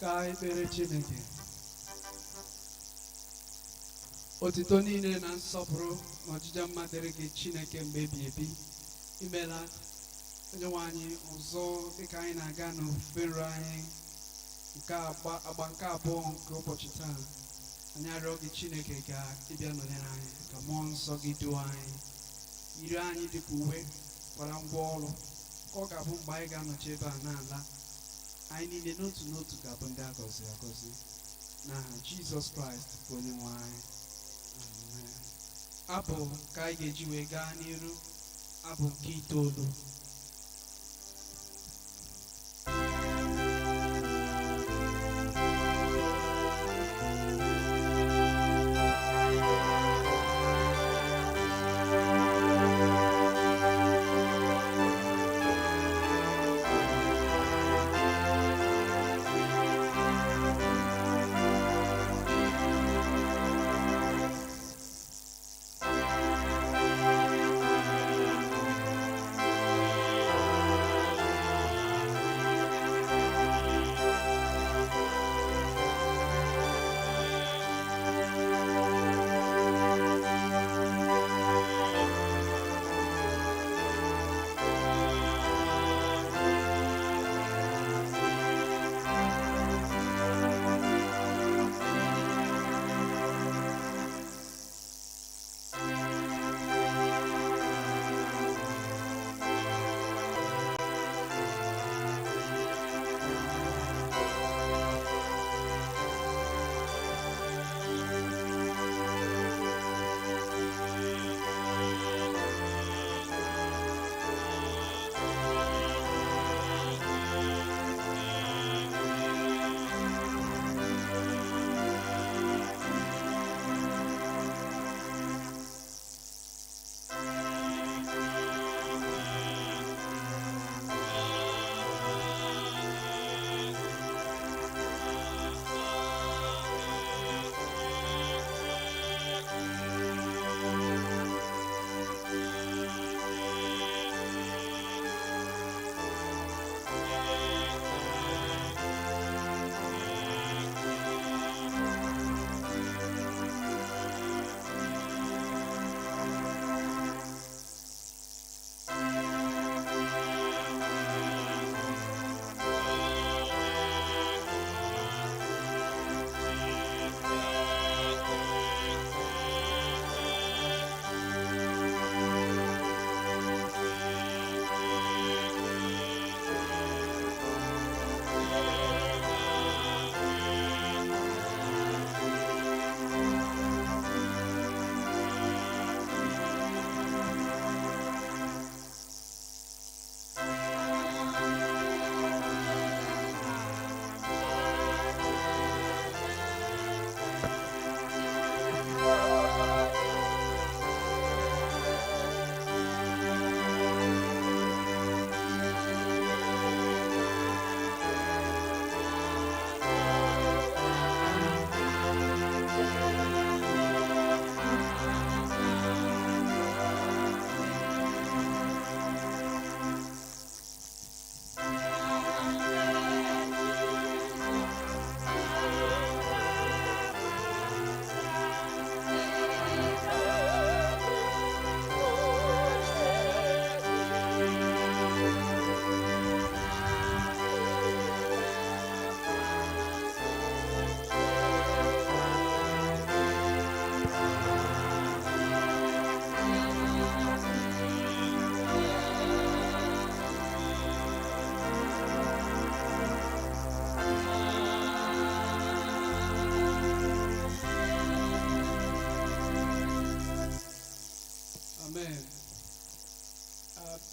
Kai bere Chineke. Otito niile na nsọpụrụ na ọjịja mma dịrị gị Chineke mgbe ebighị ebi. Imela Onyenwe anyị ọzọ dịka anyị na-aga n'ofufe nrọ anyị nke agba nke abụọ nke ụbọchị taa. Anyị arịọ gị Chineke ka ịbịa nọnyere anyị, ka mmụọ nsọ gị duo anyị, yiri anyị dịka uwe kwara ngwa ọrụ, ka ọ ga-abụ mgbe anyị ga-anọchi ebe a n'ala, anyị niile n'otu n'otu ga-abụ ndị a gọziri agọzi n'aha Jizọs Kraịst bụ Onyenwe anyị. Amen. Abụ ka anyị ga-eji wee gaa n'iru, abụ nke 9.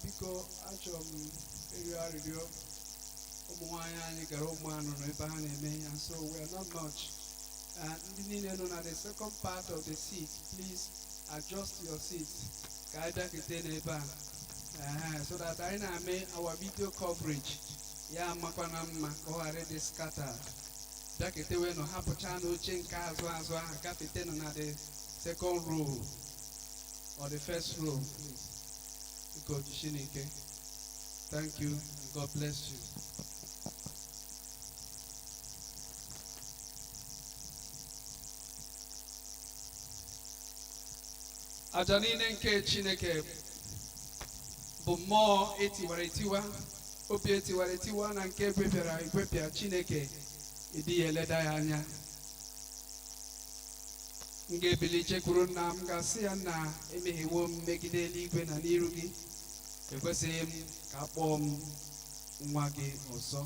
Biko achọrọ m ịrịọ arịrịọ ụmụ nwaanyị anyị gara ụmụ anụ nọ ebe ha na-eme ya, so we are not much. Ndị niile nọ na the second part of the seat, please adjust your seat ka anyị bịakete n'ebe a, so that anyị na-eme our video coverage ya amakwa na mma ka ọ ghara ịdị scatter. Bịakete wee nọ hapụcha n'oche nke azụ azụ ahụ gafete nọ na the second row or the first row, please. God Shinike. Thank you and God bless you. aja niile nke Chineke bụ mmụọ etiwara etiwa, obi etiwara etiwa na nke ekwepịara ekwepịa. Chineke ịdịghị eleda ya anya. M ga-ebili jekwuru nna m, ga-asị ya na emehiewo m megide eluigwe na n'iru gị, ekwesịghị m ka a kpọọ m nwa gị ọzọ.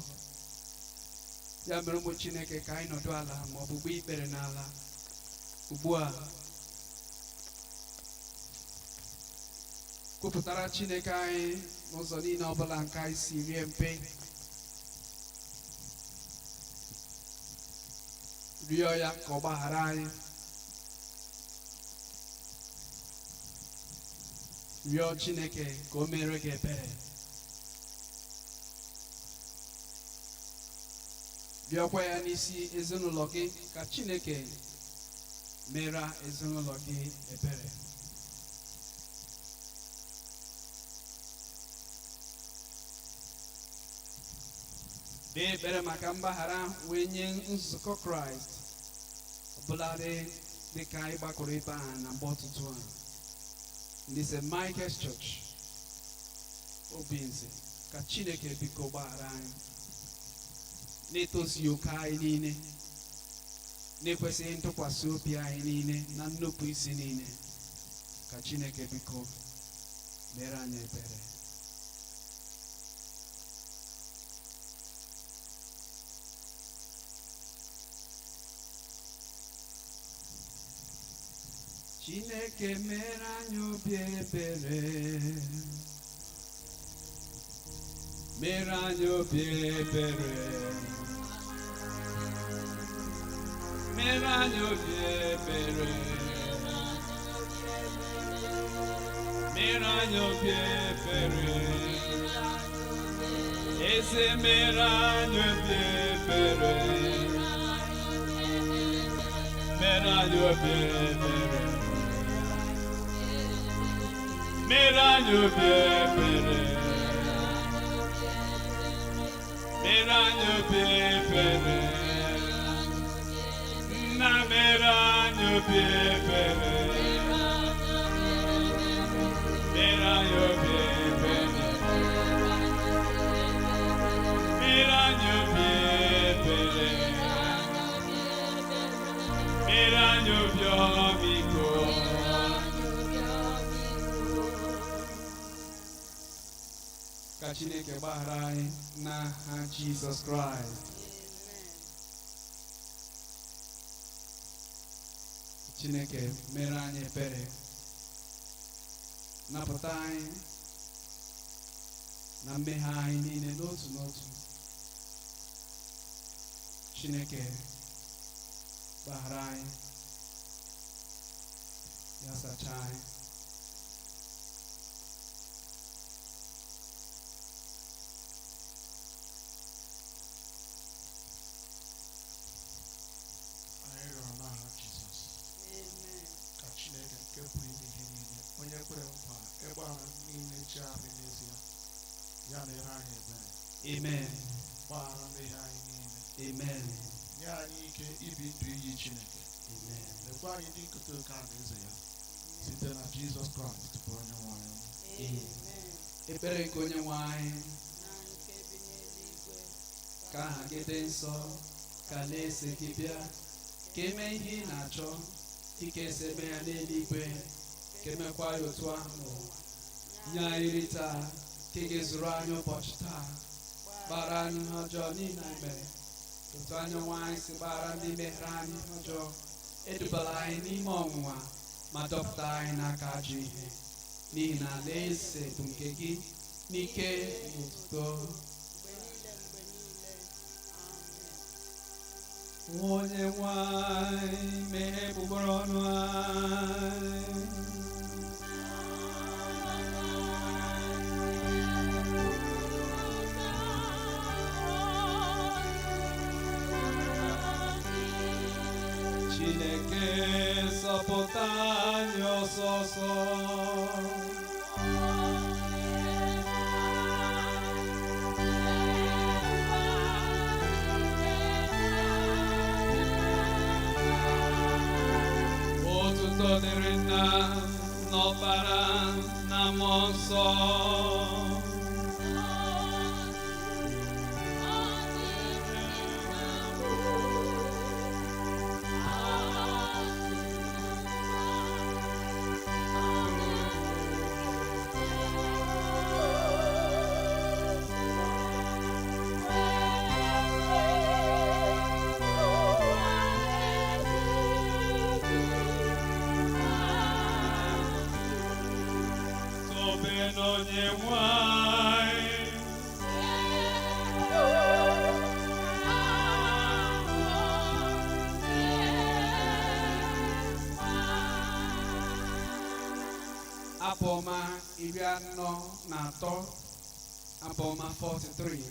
Ya mere ụmụ Chineke, ka anyị nọdụ ala ma ọ bụ gbuo ikpere n'ala ugbu a, kwupụtara Chineke anyị n'ụzọ niile ọbụla nke anyị si rie mpe, rịọ ya ka ọ gbaghara anyị, rịọ Chineke ka o mere gị ebere, rịọkwa ya n'isi ezinụlọ gị ka Chineke mere ezinụlọ gị ebere. Kpee ekpere maka mgbaghara wee nye nzukọ Kraịst ọbụladị dịka anyị gbakọrọ ebe a na mgbe ọtụtụ a, ndị St. Michael's Church Obinze, ka Chineke biko gbaghara anyị, na-etozughị oke anyị niile, na-ekwesịghị ntụkwasị obi anyị niile, na nnupụ isi niile. Ka Chineke biko mere anyị ebere. Chineke mere anyị obi ebere, mere anyị obi ebere, mere anyị obi ebere, mere anyị obi ebere, eze mere anyị obi ebere, mere anyị obi ebere, mere anyị obi ebere, mere anyị obi ebere, nna mere anyị obi ebere, mere anyị obi ebere, mere anyị obi ebere, mere anyị obi ọmịiko. Ka Chineke gbaghara anyị n'aha Jizọs Kraịst. Chineke mere anyị ebere, napụta anyị na mmehie anyị niile n'otu n'otu. Chineke gbaghara anyị, ya sachaa anyị. Amen. Amen. Ekpere nke onye nwe anyị, ka aha gị dị nsọ, ka alaeze gị bịa, ka eme ihe ị na-achọ, ike esi eme ya n'eluigwe, ka emekwa ya otu ahụ. Nye anyị nri taa, ka ị ga-ezuru anyị ụbọchị taa, gbara anyị ihe ọjọọ niile anyị mere, otu anyị onwe anyị si gbara ndị mehiere anyị ihe ọjọọ. Edubala anyị n'ime ọnwụnwa, ma dọpụta anyị n'aka ajọ ihe, n'ihi na alaeze bụ nke gị, n'ike na otuto. Onye nwe anyị, meghee egbugbere ọnụ anyị. Chineke zọpụta anyị ọsọsọ. Otuto dịrị Nna n'ọkpara na mmụọ nsọ. Onye nwanyị abụ ọma 43 abụ ọma 43.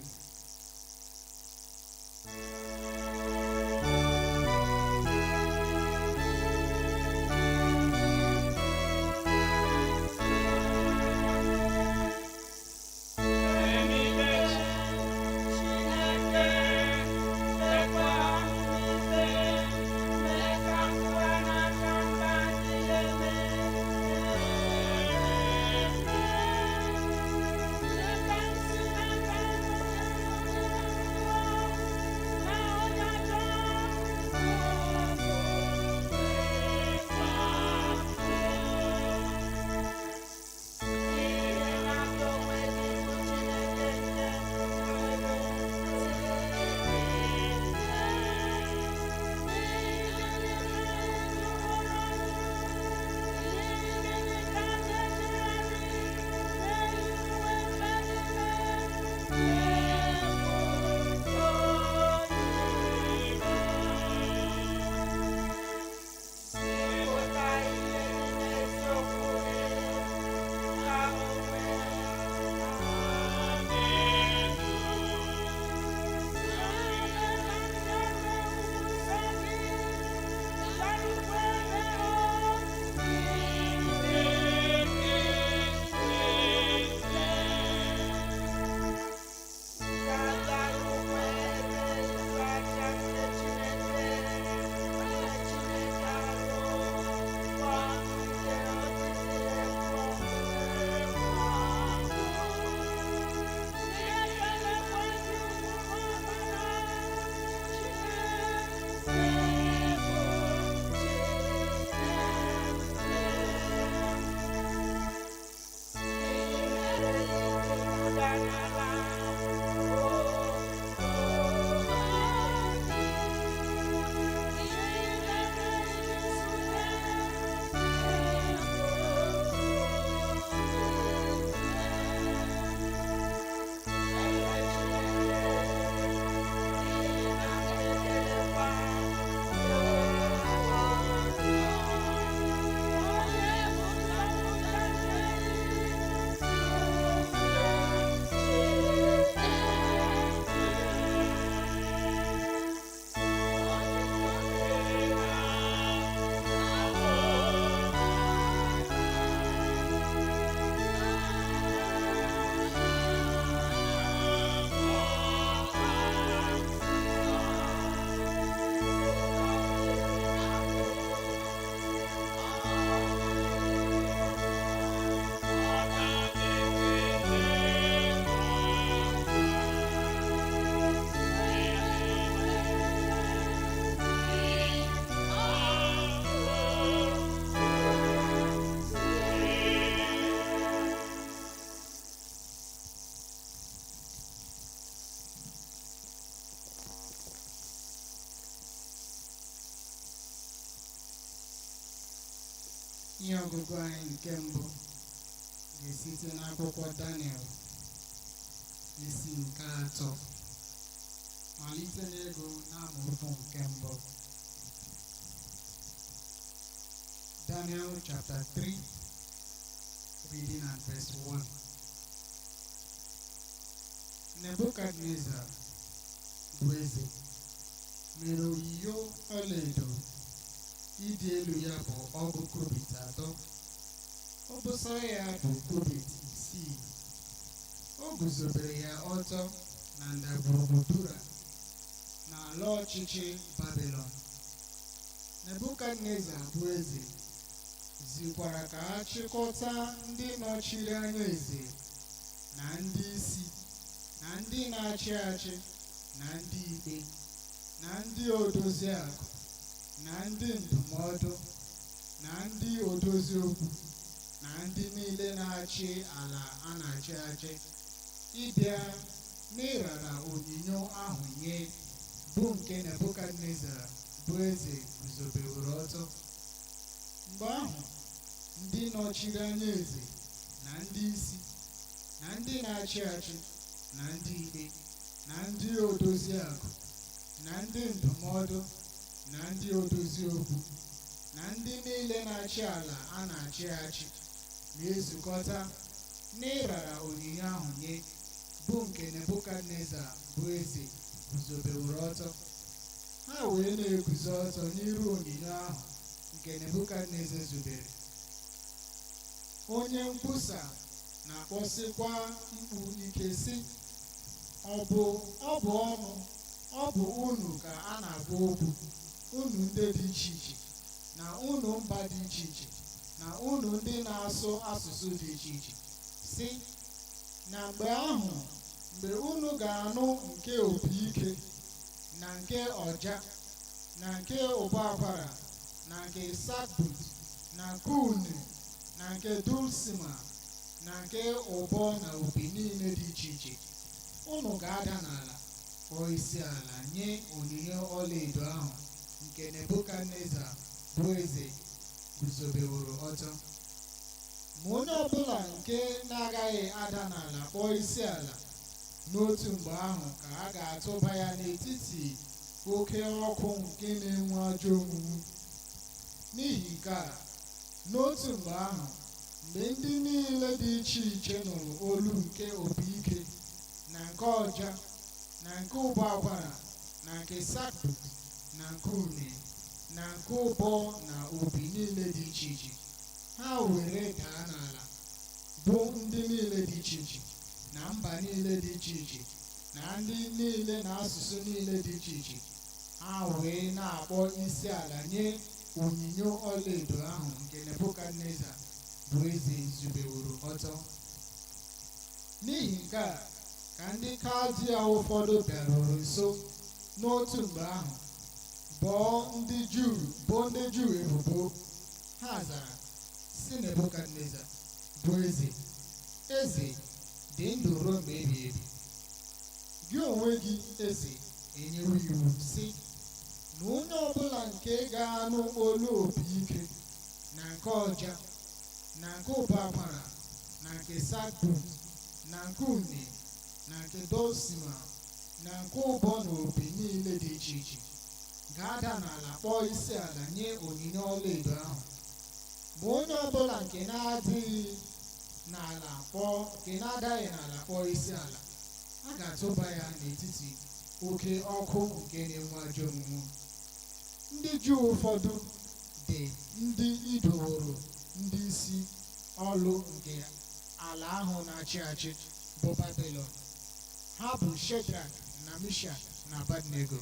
Ihe ọgụgụ anyị nke mbụ ga-esite n'akwụkwọ Daniel isi nke 3 malite n'ego n'amaokwu nke mbụ. Daniel chapter 3 reading at verse 1. Nebukadneza bụ eze mere oyiyo ọlaedo, ịdị elu ya bụ ọgụ kubit 3, obosara ya bụ kubit 6. O guzobere ya ọtọ na ndagwurugwu Dura n'ala ọchịchị Babilọn. Nebukadneza bụ eze zikwara ka a chịkọta ndị nọchiri anya eze na ndị isi na ndị na-achị achị na ndị ikpe na ndị odozi akụ na ndị ndụmọdụ na ndị odozi okwu na ndị niile na-achị ala a na-achị achị ịbịa n'ịrara onyinyo ahụ nye, bụ nke Nebukadneza bụ eze guzobeworo ọtọ. Mgbe ahụ ndị nọchiri anya eze na ndị isi na ndị na-achị achị na ndị ikpe na ndị odozi akụ na ndị ndụmọdụ na ndị odozi okwu na ndị niile na-achị ala a na-achị achị na-ezukọta n'ịrara onyinye ahụ nye, bụ nke Nebukadneza bụ eze guzobeworo ọtọ. Ha wee na-eguzo ọtọ n'iru onyinye ahụ nke Nebukadneza zubere. Onye nkwusa na-akpọsịkwa mkpu ike sị, ọ bụ ọnụ, ọ bụ unu ka a na-agwa okwu, unu ndị dị iche iche na unu mba dị iche iche na unu ndị na-asụ asụsụ dị iche iche, sị, na mgbe ahụ, mgbe unu ga-anụ nke opi ike na nke ọja na nke ụbọ akwara na nke sakbut na nke une na nke dulsima na nke ụbọ na opi niile dị iche iche, unu ga-ada n'ala kpọọ isi ala nye onyinye ọlaedo ahụ nke Nebukadneza bụ eze guzobeworo ọtọ. Ma onye ọbụla nke na-agaghị ada n'ala kpọọ isi ala, n'otu mgbe ahụ ka a ga-atụba ya n'etiti oke ọkụ nke na-enwu ajọ onwunwu. N'ihi nke a, n'otu mgbe ahụ, mgbe ndị niile dị iche iche nụrụ olu nke opi ike na nke ọja na nke ụbọ akwara na nke sakbut na nke une na nke ụbọ na opi niile dị iche iche, ha were daa n'ala, bụ ndị niile dị iche iche na mba niile dị iche iche na ndị niile na asụsụ niile dị iche iche, ha wee na-akpọ isi ala nye onyinyo ọlaedo ahụ nke Nebukadneza bụ eze zubeworo ọtọ. N'ihi nke a ka ndị Kaldia ụfọdụ bịaruru nso n'otu mgbe ahụ bọọ ndị Juu ebubo. Ha zara sị Nebukadneza bụ eze dị ndụ ruo mgbe ebighị ebi. Gị onwe gị eze enyewo iwu sị na onye ọbụla nke ga-anụ olu opi ike na nke ọja na nke ụbọ akwara na nke sakbut na nke une na nke dulsima na nke ụbọ na opi niile dị iche iche ga-ada n'ala kpọọ isi ala nye onyinye ọlaedo ahụ. Ma onye ọbụla nke na-adaghị n'ala kpọọ isi ala, a ga-atụba ya n'etiti oke ọkụ nke na-enwu ajọ onwunwu. Ndị Juu ụfọdụ dị ndị idoworo ndị isi ọlụ nke ala ahụ na-achị achị bụ Babilọn. Ha bụ Shedrak na Mishak na Abednego.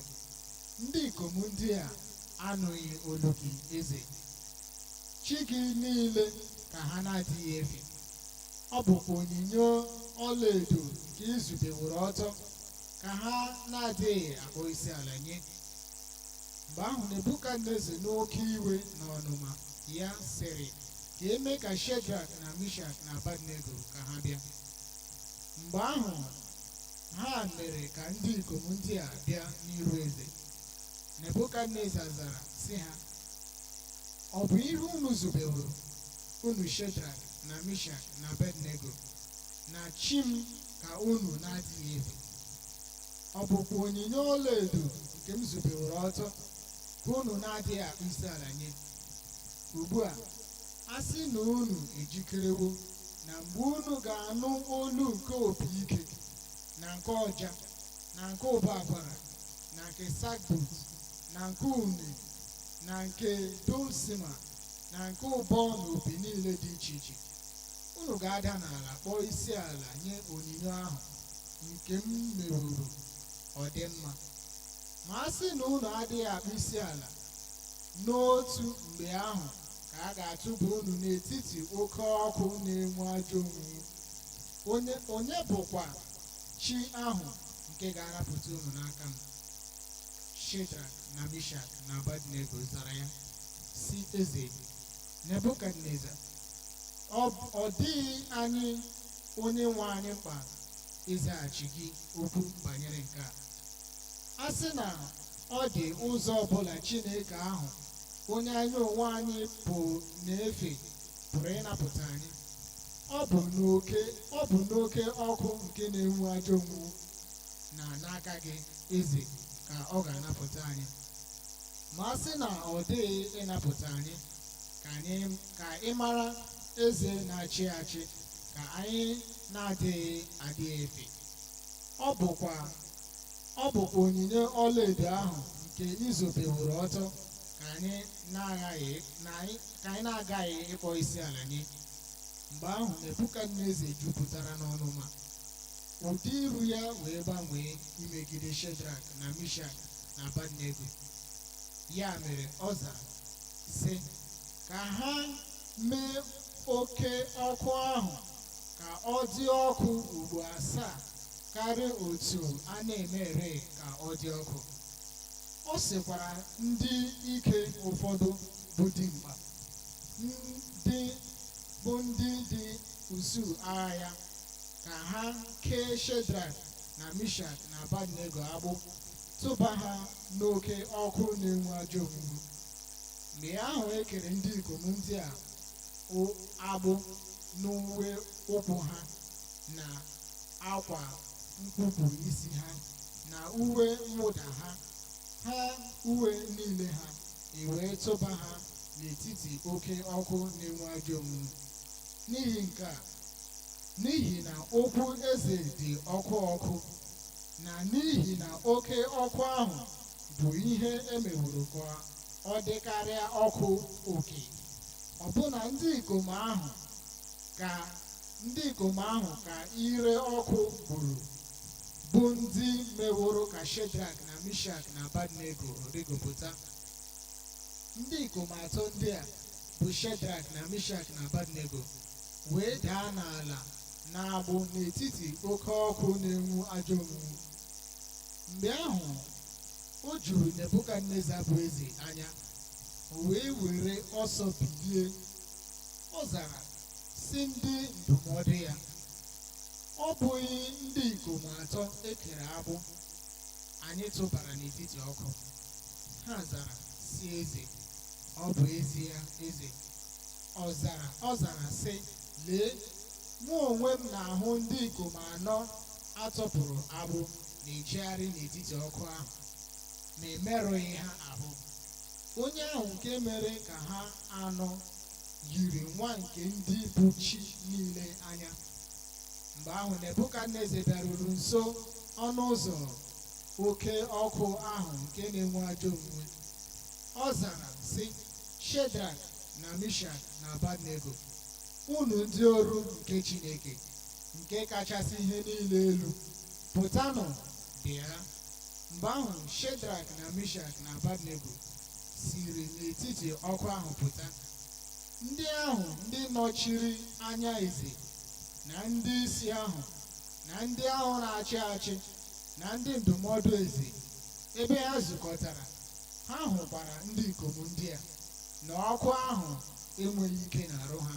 Ndị ikom ndị a anụghị olu gị eze. Chi gị niile ka ha na-adịghị efe. Ọ bụkwa onyinye ọlaedo nke izubeworo ọtọ ka ha na-adịghị akpọ isi ala nye. Mgbe ahụ Nebukadneza n'oke iwe na ọnụma ya sịrị ka eme ka Shedrak na Mishak na Abednego ka ha bịa. Mgbe ahụ ha mere ka ndị ikom ndị a bịa n'iru eze. Nebukadneza zara sị ha, ọ bụ ihe unu zubeworo, unu Shedrak na Mishak na Abednego, na chi m ka unu na-adịghị efe? Ọ bụkwa onyinye ọlaedo nke m zubeworo ọtọ ka unu na-adịghị akpụ isi ala nye? Ugbu a sị na unu ejikerewo, na mgbe unu ga-anụ olu nke opi ike na nke ọja na nke ụbọ akwara na nke sakbut na nke une na nke dulsima na nke ụbọ na opi niile dị iche iche, unu ga-ada n'ala kpọọ isi ala nye onyinye ahụ nke m meworo ọ dị mma. Ma a sị na unu adịghị akpụ isi ala, n'otu mgbe ahụ ka a ga-atụba unu n'etiti oke ọkụ na-enwu ajọ onwunwu. Onye bụkwa chi ahụ nke ga-anapụta unu n'aka m? Shedrak na Mishak na Abednego zara ya si eze Nebukadneza, ọ dịghị anyị onye nwe anyị mkpa ịzaghachi gị okwu banyere nke a. A sị na ọ dị ụzọ ọbụla Chineke ahụ onye anyị onwe anyị bụ na-efe pụrụ ịnapụta anyị, ọ bụ n'oke ọkụ nke na-enwu ajọ onwunwu na n'aka gị eze ka ọ ga-anapụta anyị. Ma a sị na ọ dịghị ịnapụta anyị, ka ị mara eze na-achị achị ka anyị na-adịghị efe. Ọ bụkwa onyinye ọlaedo ahụ nke izobeworo ọtọ ka anyị na-agaghị ịkpọ isi ala nye. Mgbe ahụ Nebukadneza jupụtara n'ọnụma, ụdị iru ya wee gbanwee imegide Shedrak na Mishak na Abednego. Ya mere ọ zara sị, ka ha mee oke ọkụ ahụ ka ọ dị ọkụ ugbo 7 karịa otu a na-emere ka ọ dị ọkụ. Ọ sịkwara ndị ike ụfọdụ bụ dimkpa bụ ndị dị usuu agha ya ka ha kee Shedrak na Mishak na Abednego agbụ, tụba ha n'oke ọkụ na-enwu ajọ onwunwu. Mgbe ahụ e kere ndị ikom ndị a agbụ n'uwe ụkwụ ha na akwa mkpupu isi ha na uwe mwụda ha uwe niile ha, wee tụba ha n'etiti oke ọkụ na-enwu ajọ onwunwu. N'ihi na okwu eze dị ọkụ na n'ihi na oke ọkụ ahụ bụ ihe emeworo ka ọ dịkarịa ọkụ oke. Ọbụna ndị ikom ahụ ka ire ọkụ gburu bụ ndị meworo ka Shedrak na Mishak na Abednego rigopụta. Ndị ikom atọ ndị a bụ Shedrak na Mishak na Abednego wee daa n'ala na-agbụ n'etiti oke ọkụ na-enwu ajọ onwunwu. Mgbe ahụ o juru Nebukadneza bụ eze anya, o wee were ọsọ bilie. Ọ zara si ndị ndụmọdụ ya, ọ bụghị ndị ikom atọ ekere agbụ anyị tụbara n'etiti ọkụ? Ha zara si eze, ọ bụ ezie eze. Ọ zara sị, lee, mụ onwe m na-ahụ ndị ikom anọ atọpụrụ agbụ na-ejegharị n'etiti ọkụ ahụ ma emerụghị ha ahụ. Onye ahụ nke mere ka ha anọ yiri nwa nke ndị bụ chi niile anya. Mgbe ahụ Nebukadneza bịaruru nso ọnụ ụzọ oke ọkụ ahụ nke na-enwu ajọ onwunwu. Ọ zara sị, Shedrak na Mishak na Abednego, unu ndị ọrụ nke Chineke nke kachasị ihe niile elu, pụtanụ bịa. Mgbe ahụ Shedrak na Mishak na Abednego siri n'etiti ọkụ ahụ pụta. Ndị ahụ ndị nọchiri anya eze na ndị isi ahụ na ndị ahụ na-achị achị na ndị ndụmọdụ eze, ebe ha zukọtara, ha hụkwara ndị ikom ndị a na ọkụ ahụ enweghị ike n'arụ ha.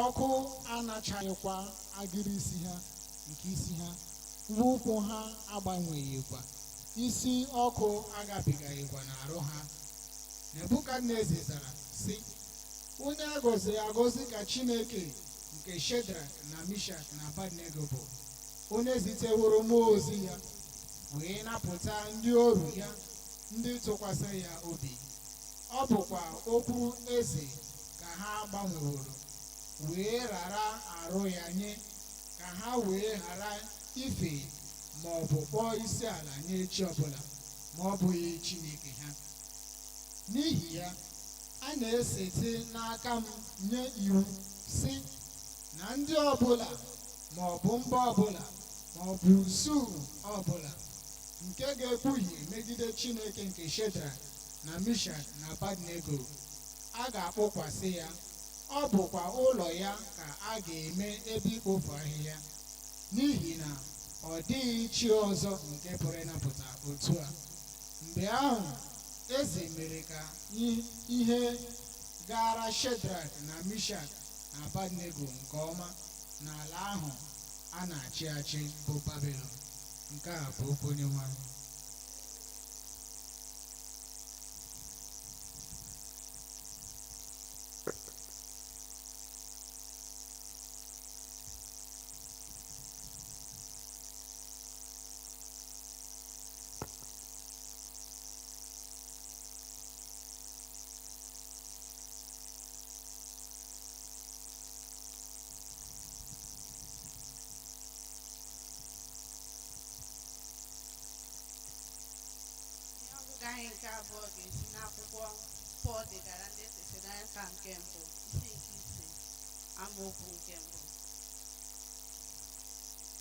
Ọkụ anachaghịkwa agịrị isi ha nke isi ha, ụkwụ ha agbanweghịkwa, isi ọkụ agabigaghịkwa n'arụ ha. Nebukadneza zara sị, onye a gọziri agọzi ka Chineke nke Shedrak na Mishak na Abednego bụ, onye ziteworo mmụọ ozi ya wee napụta ndị oru ya ndị tụkwasịrị ya obi. Ọ bụkwa okwu eze ka ha gbanweworo wee ghara arụ ya nye, ka ha wee ghara ife ma ọ bụ kpọọ isi ala nye chi ọbụla ma ọ bụghị Chineke ha. N'ihi ya, a na-esete n'aka m nye iwu sị na ndị ọbụla ma ọ bụ mba ọbụla ma ọ bụ usuu ọbụla nke ga-ekwuhie megide Chineke nke Shedrak na Mishak na Abednego, a ga-akpụkwasị ya. Ọ bụkwa ụlọ ya ka a ga-eme ebe ikpofu ahịhịa, n'ihi na ọ dịghị chi ọzọ nke pụrụ ịnapụta otu a. Mgbe ahụ eze mere ka ihe gara Shedrak na Mishak na Abednego nke ọma n'ala ahụ a na-achị achị bụ Babilọn. Nke a bụ okwu Onyenwe anyị. Anyị nke abụọ ga-esi n'akwụkwọ Pọl degara ndị Tesalonaịka nke mbụ isi nke ise amaokwu nke mbụ.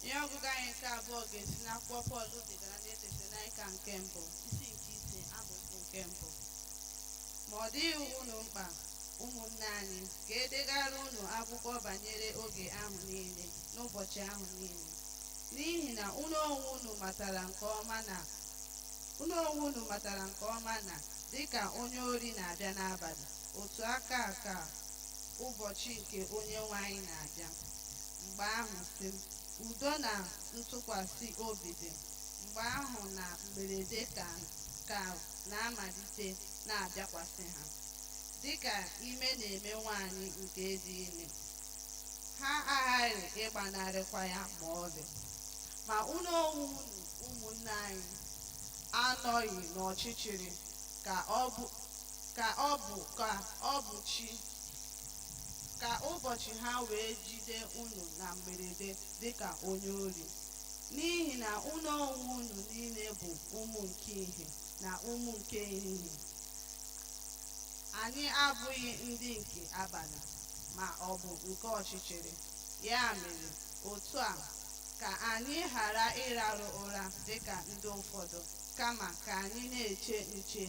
Ihe ọgụgụ anyị nke abụọ ga-esi n'akwụkwọ Pọl degara ndị Tesalonaịka nke mbụ isi nke ise amaokwu nke mbụ. Ma ọ dịghị unu mkpa, ụmụnne anyị, ka e degara unu akwụkwọ banyere oge ahụ niile n'ụbọchị ahụ niile, n'ihi na unu onwe unu matara nke ọma na dịka onye ori na-abịa n'abalị, otu aka ka ụbọchị nke Onyenwe anyị na-abịa. Mgbe ahụ sị, udo na ntụkwasị obi dị. Mgbe ahụ na mberede ka na-amalite na-abịakwasị ha, dịka ime na-eme nwanyị nke dị ime. Ha aghaghị ịgbanarịkwa ya ma ọlị. Ma unu onwe unu, ụmụnne anyị, anọghị n'ọchịchịrị ka ụbọchị ha wee jide unu na mberede dịka onye ori. N'ihi na unu onwe unu niile bụ ụmụ nke ìhè na ụmụ nke ehihie. Anyị abụghị ndị nke abalị, ma ọ bụ nke ọchịchịrị. Ya mere, otu a, ka anyị ghara ịrarụ ụra dịka ndị ụfọdụ, kama ka anyị na-eche nche,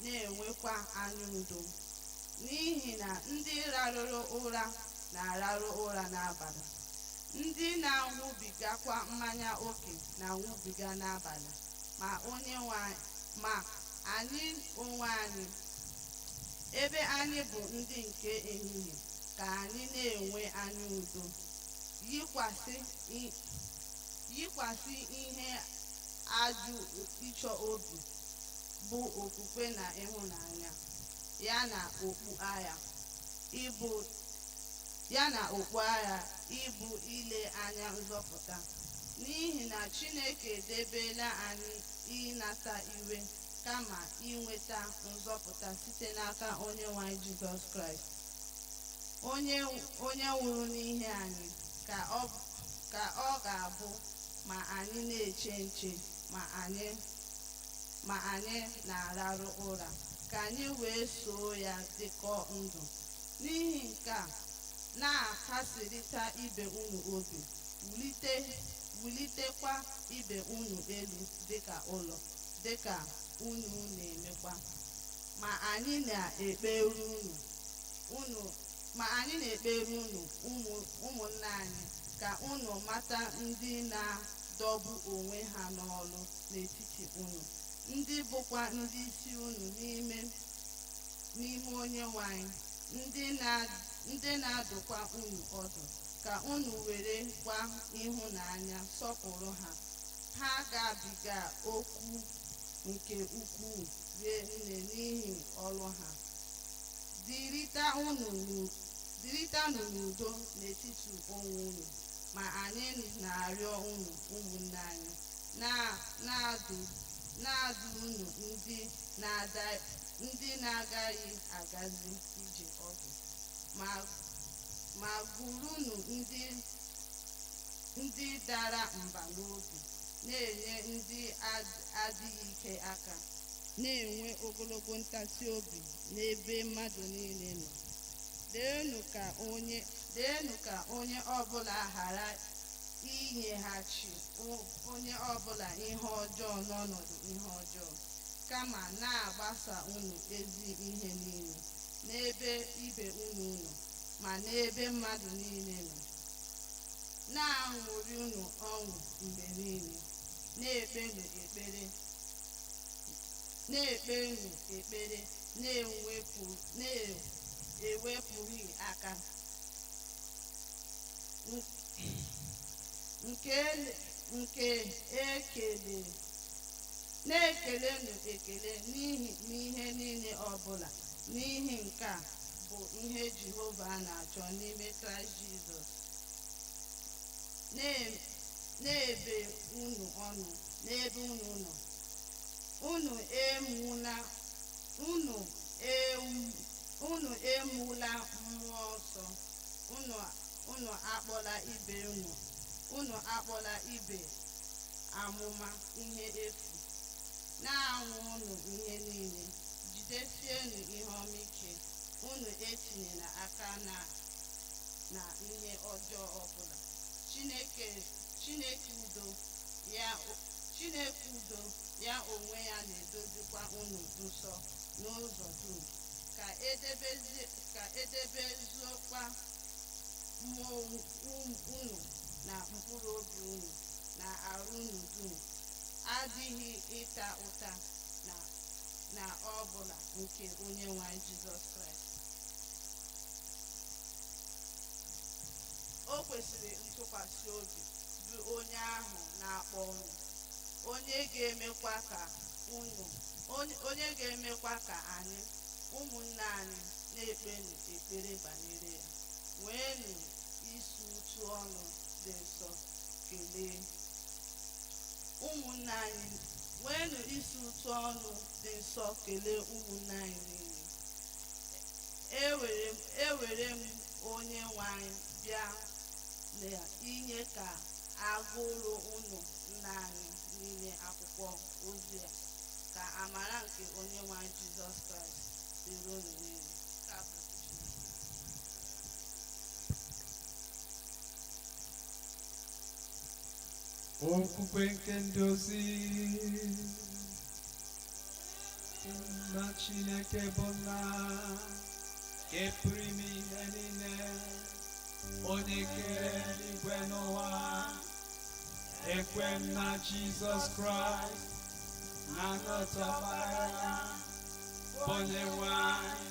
na-enwekwa anya udo. N'ihi na ndị rarụrụ ụra na-ararụ ụra n'abalị, ndị na-aṅụbigakwa mmanya ókè na-aṅụbiga n'abalị. Ma anyị onwe anyị, ebe anyị bụ ndị nke ehihie, ka anyị na-enwe anya udo, yikwasị ihe ajụ ịchọ obi, bụ okwukwe na ịhụnanya, ya na okpu agha ịbụ ile anya nzọpụta. N'ihi na Chineke edebela anyị ịnata iwe, kama inweta nzọpụta site n'aka Onyenwe anyị Jizọs Kraịst, onye nwụrụ n'ihi anyị, ka ọ ga-abụ ma anyị na-eche nche ma anyị na-ararụ ụra, ka anyị wee soo ya dịkọọ ndụ. N'ihi nke a, na-akasịrịta ibe unu obi, wulitekwa ibe unu elu dịka ụlọ, dịka unu na-emekwa. Ma anyị na-ekpere unu ụmụnne anyị, ka unu mata ndị na-adọgbu onwe ha n'ọlụ n'etiti unu, ndị bụkwa ndị isi unu n'ime Onyenwe anyị, ndị na-adụkwa unu ọdụ, ka unu were kwa ịhụnanya sọpụrụ ha. Ha gabiga okwu nke ukwuu rie nne n'ihi ọrụ ha. Dịrịtanụ n'udo n'etiti onwe unu. Ma anyị na-arịọ unu, ụmụnne anyị, na-adụ unu ndị na-agaghị agazi ije ọdụ, ma gụrụnụ ndị dara mba n'obi, na-enye ndị adịghị ike aka, na-enwe ogologo ntasi obi n'ebe mmadụ niile nọ. Deenụ ka onye ọbụla ghara inyeghachi onye ọbụla ihe ọjọọ n'ọnọdụ ihe ọjọọ, kama na-agbasa unu ezi ihe niile n'ebe ibe unu nọ ma n'ebe mmadụ niile nọ. Na-aṅụrị unu ọṅụ mgbe niile, na-ekpenụ ekpere, na-ewepụghị aka, na-ekelenụ ekele n'ihe niile ọbụla, n'ihi nke a bụ ihe Jehova na-achọ n'ime Kraịst Jizọs. Na-ebe unu ọnụ n'ebe unu nọ. Unu emula mmụọ nsọ. Unu akpọla ibe amụma ihe efu. Na-anwụ unu ihe niile, jidesienụ ihe ọma ike. Unu etinyela aka na ihe ọjọọ ọbụla. Chineke udo ya onwe ya na-edozikwa unu nsọ n'ụzọ dum, ka edebezuokwa mmụọ unu na mkpụrụ obi unu na arụ unu dum adịghị ịta ụta na ọbụla nke Onyenwe anyị Jizọs Kraịst. O kwesịrị ntụkwasị obi bụ onye ahụ na-akpọ unu, onye ga-emekwa ka anyị ụmụnne anyị na-ekpenụ ekpere banyere ya. Nweenụ isi ụtụ ọnụ dị nsọ kelee ụmụnne anyị. Nweenụ isi ụtụ ọnụ dị nsọ kelee ụmụnne anyị niile. Ewere m onye nwe anyị bịa inye ka agụrụ unu nna anyị n'ime akwụkwọ ozi a. Ka amara nke onye nwe anyị Jizọs Kraịst dịrị unu niile. Okwukwe nke ndị ozi na Chineke bụ nna nke pụrụ ime ihe niile, onye kere eluigwe n'ụwa. Ekwe m na Jizọs Kraịst na-anọtọbara ya bụ onye nwe anyị,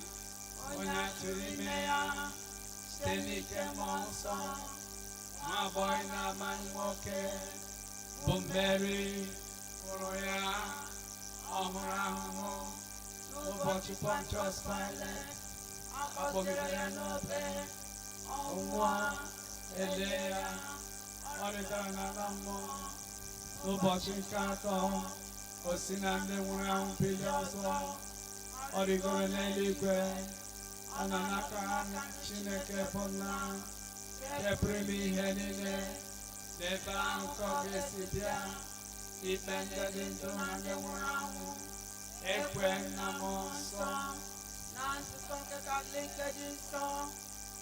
onye atụrụ ime ya site n'ike mmụọ nsọ, nwa agbọghọ na-amaghị nwoke, bụ Meri mụrụ ya. Ọ hụrụ ahụhụ n'ụbọchị Pontius Pilate, akpọgidere ya n'obe, ọ nwụọ, elie ya, ọ rịdara n'ala mmụọ. N'ụbọchị nke atọ, o si na ndị nwụrụ anwụ bilie ọzọ, ọ rịgoro n'eluigwe, ọ nọ n'aka Chineke bụ Nna nke pụrụ ime ihe niile. N'ebe ahụ ka ọ ga-esi bịa ikpe ndị dị ndụ na ndị nwụrụ anwụ. Ekwe na mmụọ nsọ na nzukọ nke Katọlik dị nsọ,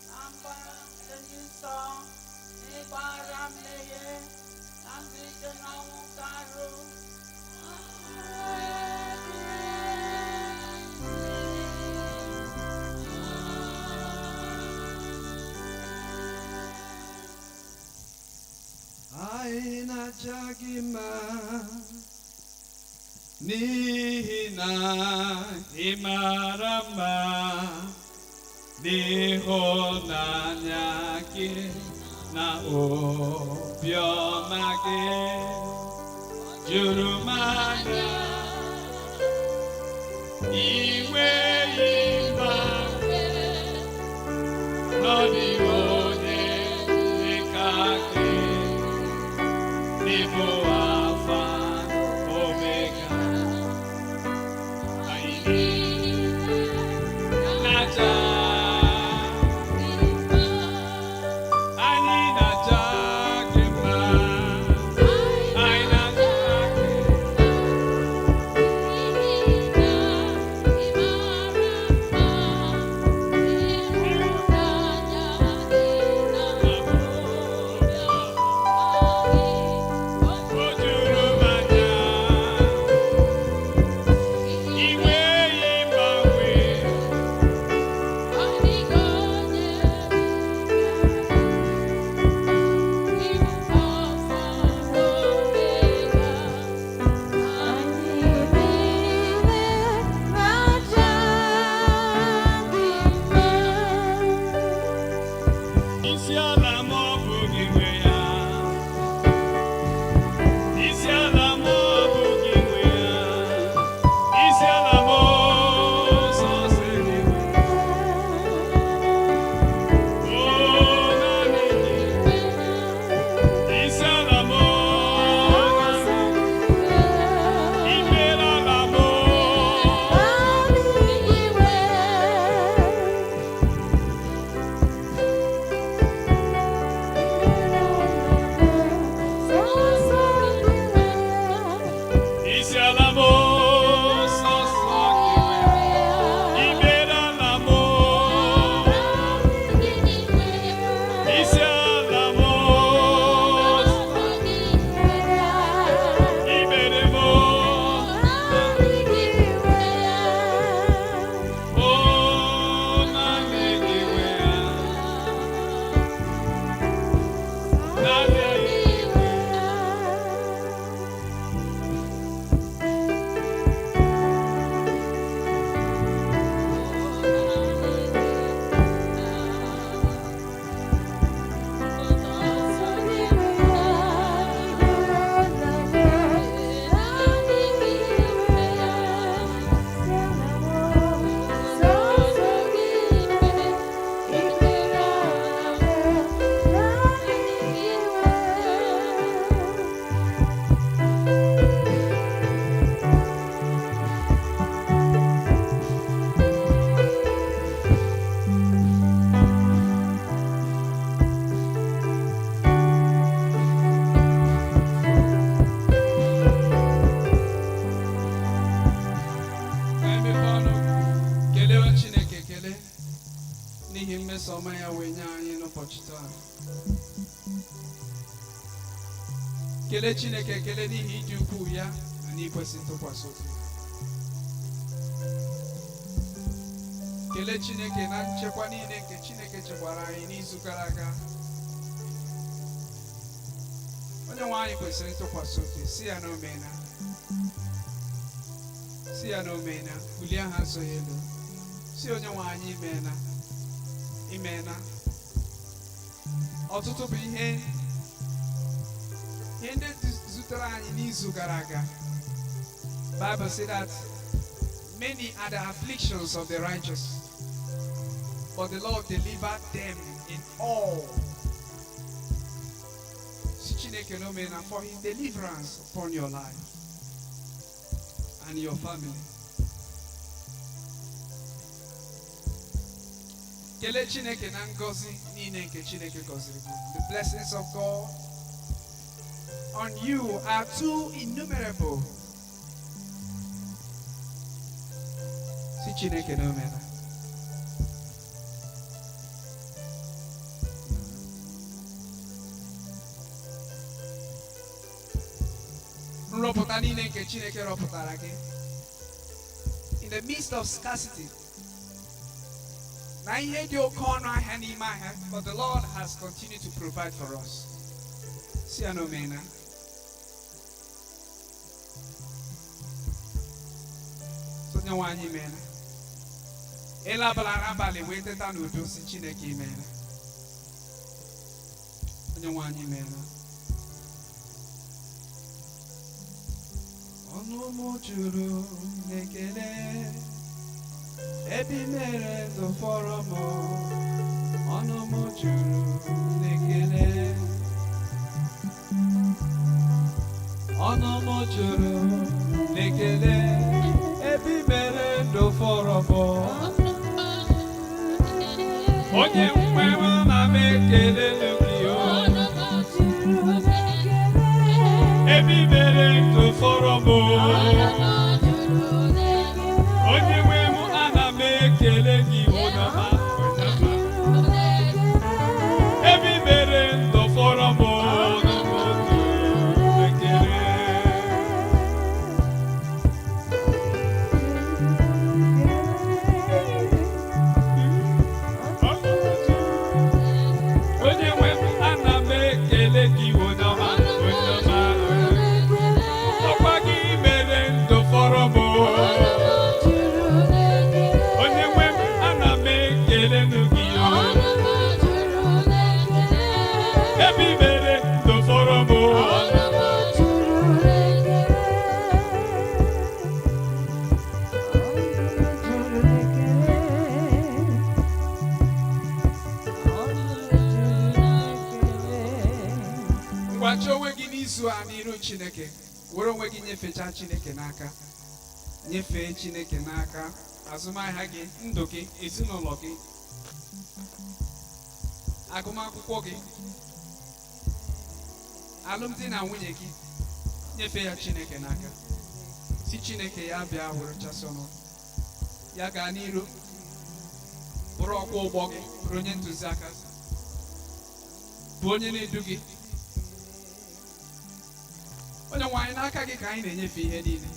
na mgbara nke dị nsọ, na ịgbaghara mmehie, na mbilite n'ọnwụ nke arụ. Anyị na-aja gị mma n'ihi na ị mara mma, n'ịhụnanya gị na obiọma gị juru m anya. Inweghị mgbanwe, n'ọdịghị onye dị ka gị. N'ịbụ Alfa Omega, anyị na-aja gị mma, anyị na-aja gị Chineke ekele n'ihi mmeso ọma ya wee nye anyị n'ụbọchị taa. Kelee Chineke ekele n'ihi ịdị ukwuu ya na n'ikwesị ntụkwasị obi. Kelee Chineke na nchekwa niile nke Chineke chekwara anyị n'izu gara aga. Onye nwe anyị kwesịrị ntụkwasị obi. Si ya na o meela. Si ya na o meela. Bulie aha nsọ ya elu. Si onye nwe anyị imeela. Imeela. Ọtụtụ bụ ihe ndị zutere anyị n'izu gara aga. Bible said that many are the afflictions of the righteous, but the Lord delivered them in all. Si Chineke no mena for his deliverance upon your life and your family. Kele Chineke na ngozi niile nke Chineke goziri gị. The blessings of God on you are too innumerable. Si Chineke no mena. Nrọpụta niile nke Chineke rọpụtara gị. In the midst of scarcity. Na ihe dị oke ọnụ ahịa n'ime ahịa, but the Lord has continued to provide for us. Si ya na o meela. Onye nwe anyị meela. Ịlabala n'abalị wee teta n'udo si Chineke imeela. Onye nwe anyị meela. Ọnụ m juru n'ekele ebe i mere ndụfọrọ m. Ọnụ m juru n'ekele. Ọnụ m juru n'ekele ebe i mere ndụfọrọ m. Onye nwe m na m ekele gị o. Ebe i mere ndụfọrọ m. Onye nwe m ana m ekele gị onama. Ebe i mere ndụfọrọ m. Gwachi onwe gị n'izu a n'iru Chineke. Were onwe gị nyefecha Chineke n'aka. Nyefee Chineke n'aka. Azụmahịa gị, ndụ gị, ezinụlọ gị, agụmakwụkwọ gị, alụmdi na nwunye gị. Nyefee ya Chineke n'aka. Si Chineke ya bịa were chasị ọnụ. Ya gaa n'iru. Bụrụ ọkwọ ụgbọ gị. Bụrụ onye ntụziaka. Bụ onye na-edu gị. Onye nwe anyị n'aka gị ka anyị na-enyefe ihe niile.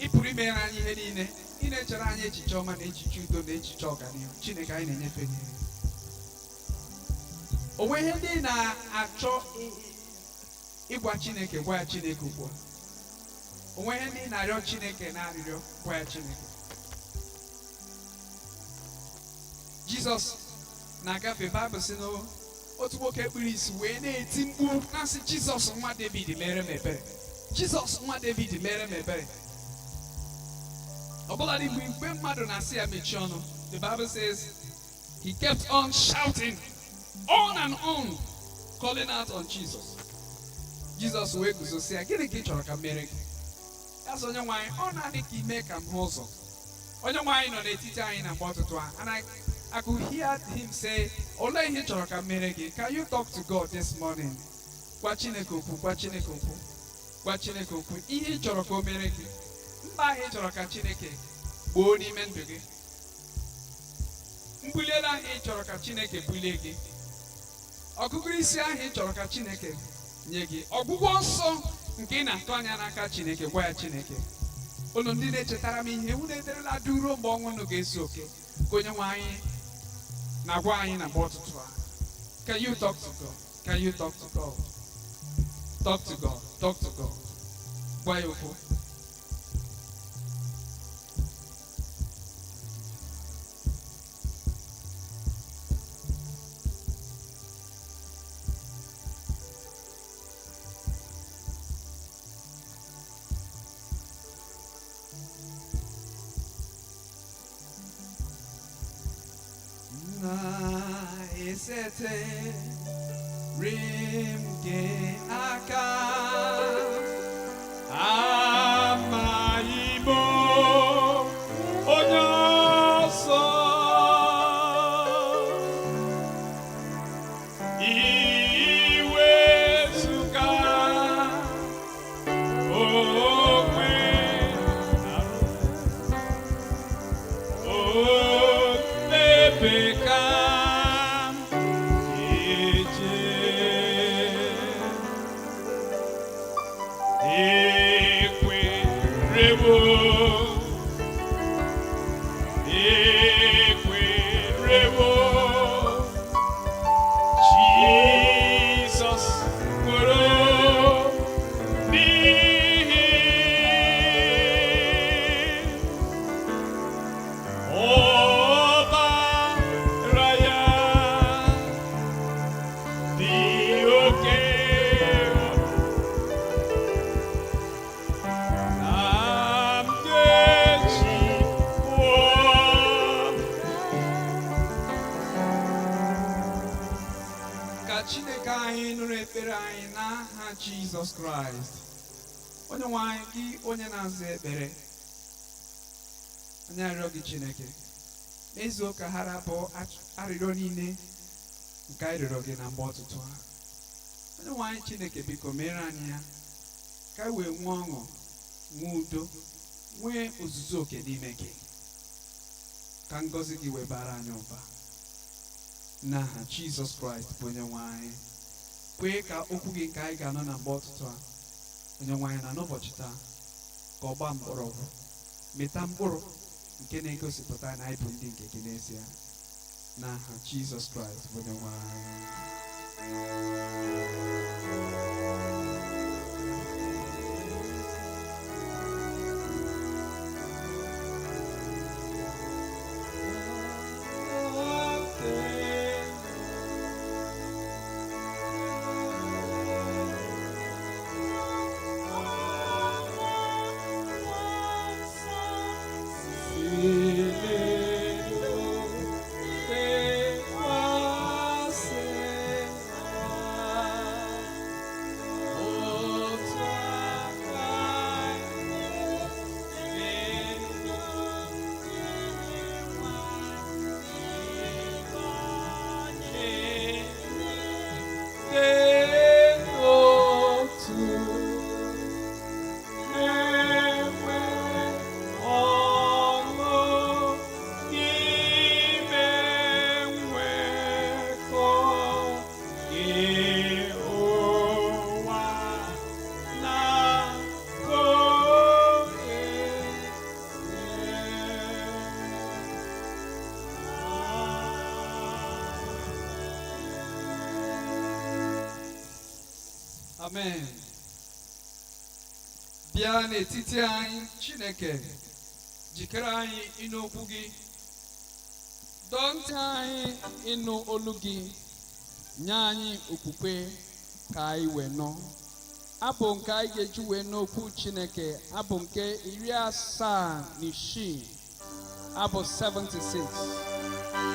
Ị pụrụ imere anyị ihe niile. Ị na-echere anyị echiche ọma na echiche udo na echiche ọganihu. Chineke anyị na-enyefe gị. O nwee ihe ndị na-achọ ịgwa Chineke, gwa ya Chineke ugbu a. O nwee ihe ndị na-arịọ Chineke na-arịrịọ, gwa ya Chineke. Jizọs na-agafe, Bible sị na otu nwoke kpuru isi wee na-eti mkpu na-asị Jizọs nwa David mere m ebere. Jizọs nwa David mere m ebere. Ọbụladị mgbe mmadụ na-asị ya mechie ọnụ, the Bible says he kept on shouting on and on, calling out on Jesus. Jesus wee guzosi ya, gịnị ka ị chọrọ ka m mere gị? Ya sị onye nwe anyị, ọ na-adị ka ime ka m hụ ụzọ. Onye nwe anyị nọ n'etiti anyị na mgbe ọtụtụ a. And I could hear him say, Olee ihe chọrọ ka m mere gị? Can you talk to God this morning? Gwa Chineke okwu, gwa Chineke okwu, gwa Chineke okwu. Ihe ị chọrọ ka o mere gị. Mba ahụ ị chọrọ ka Chineke gboo n'ime ndụ gị. Mbuli elu ahụ ị chọrọ ka Chineke bulie gị, ọgụgụ isi ahụ ị chọrọ ka Chineke nye gị, ọgwụgwọ nsọ nke ị na-atụ anya n'aka Chineke, gwa ya Chineke, unu ndị na-echetara m ihe unu ederela dị ruo mgbe ọnwụ unu ga-ezu oke, ka onye nwe anyị na-agwa anyị na mgbe ọtụtụ a. Can you talk to God? Can you talk to God? Talk to God. Talk to God. Gwa ya okwu. Esete rimke aka amaimo onyoso iwe suka okwe o nebeka Jesus Christ. Onye nwe anyị gị onye na-aza ekpere, onye arịọ gị Chineke, n'izu ụka hara bụ arịrịọ niile nke anyị rịọrọ gị na mgbe ọtụtụ ha. Onye nwe anyị Chineke, biko mere anyị ya ka anyị wee nwee ọṅụ, nwee udo, nwee ozuzu oke n'ime gị, ka ngọzi gị wee bara anyị ụba n'aha Jesus Christ bụ onye nwe anyị. Kwee ka okwu gị nke anyị ga-anọ na mgbe ọtụtụ a, onye nwe anyị, na n'ụbọchị taa ka ọ gbaa mkpọrọgwụ, mịta mkpụrụ nke na-egosipụta na anyị bụ ndị nke gị n'ezie, n'aha Jizọs Kraịst bụ onye nwe anyị. Amen. Bịa n'etiti anyị Chineke, jikere anyị ịnụ okwu gị, dọọ ntị anyị ịnụ olu gị, nye anyị okwukwe ka anyị wee nọ. Abụ nke anyị ga-eji wee n'okwu Chineke, abụ nke 76, abụ 76.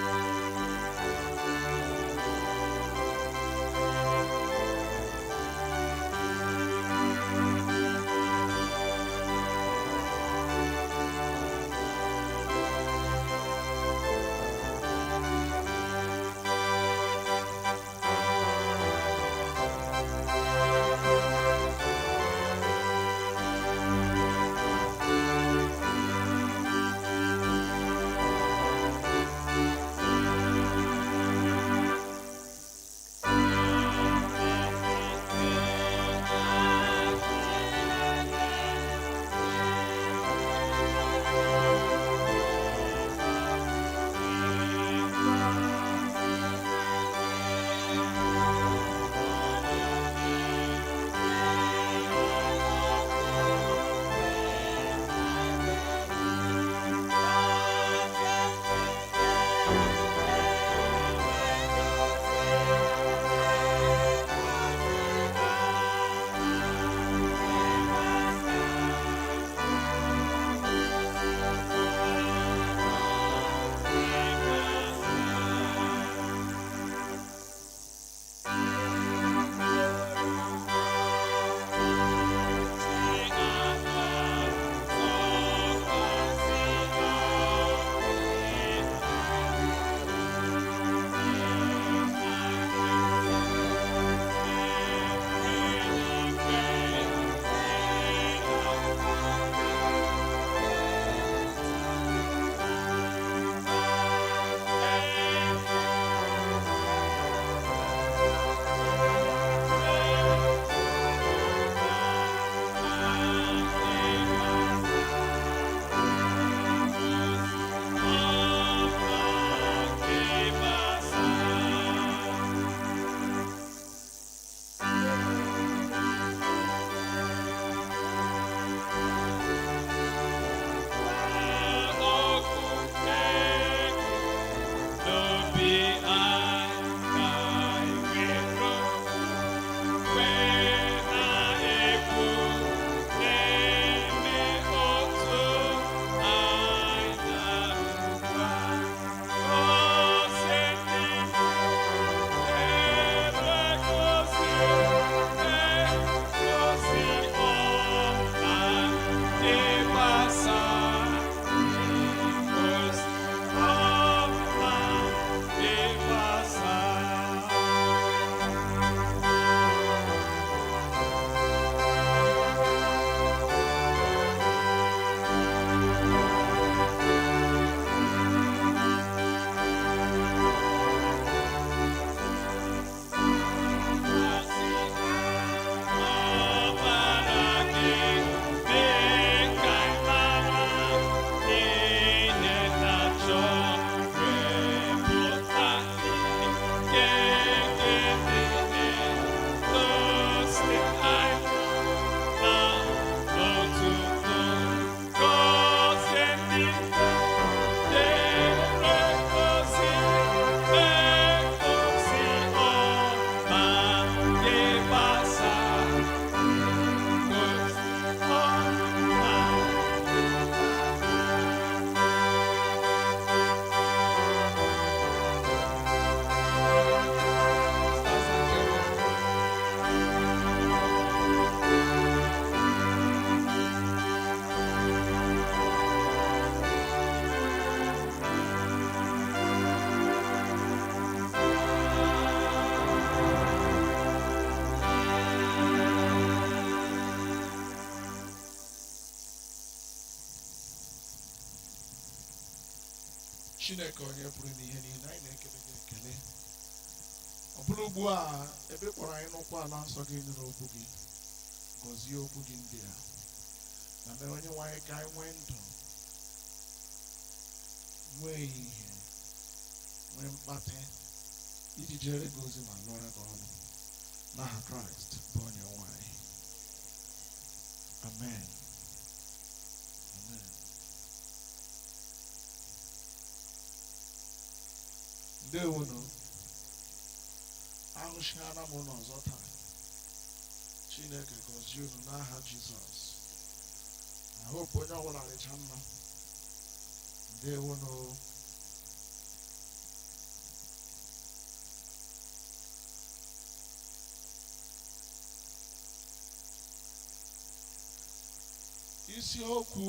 Chineke onye pụrụ n'ihe niile, anyị na-ekele gị ekele. Ọ bụrụ ugbu a ebe kpọrọ anyị n'ụkwụ ala nsọ gị nụrụ okwu gị, gọzie okwu gị ndị a na mere onye nwe anyị ka anyị nwee ndụ, nwee ihe, nwee mkpata iji jere gị ozi ma lụọra gị ọrụ n'aha Kraịst bụ onye nwe anyị. Amen. Amen. Ndewonu, ahụchiana m ụlọ ọzọ taa. Chineke gọzie unu n'aha Jizọs. I hope onye ọbụla dịcha mma. Ndewonu. Isiokwu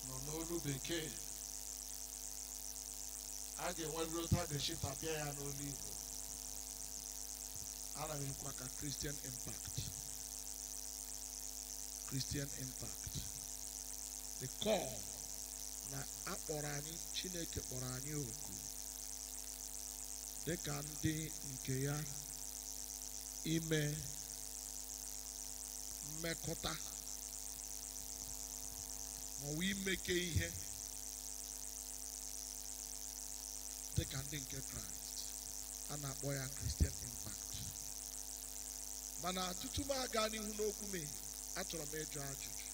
nọ n'olu Bekee. A ga-enwerịrị otu a ga-esi tapịa ya n'olu Igbo. Ana m ekwu ka Christian impact. Christian impact. The call na akpọrọ anyị, Chineke kpọrọ anyị oku dịka ndị nke ya ime mmekọta ma ọ bụ imeke ihe dịka ndị nke Kraịst. A na-akpọ ya Christian impact. Mana tutu m aga n'ihu n'okwu m, achọrọ m ịjụ ajụjụ.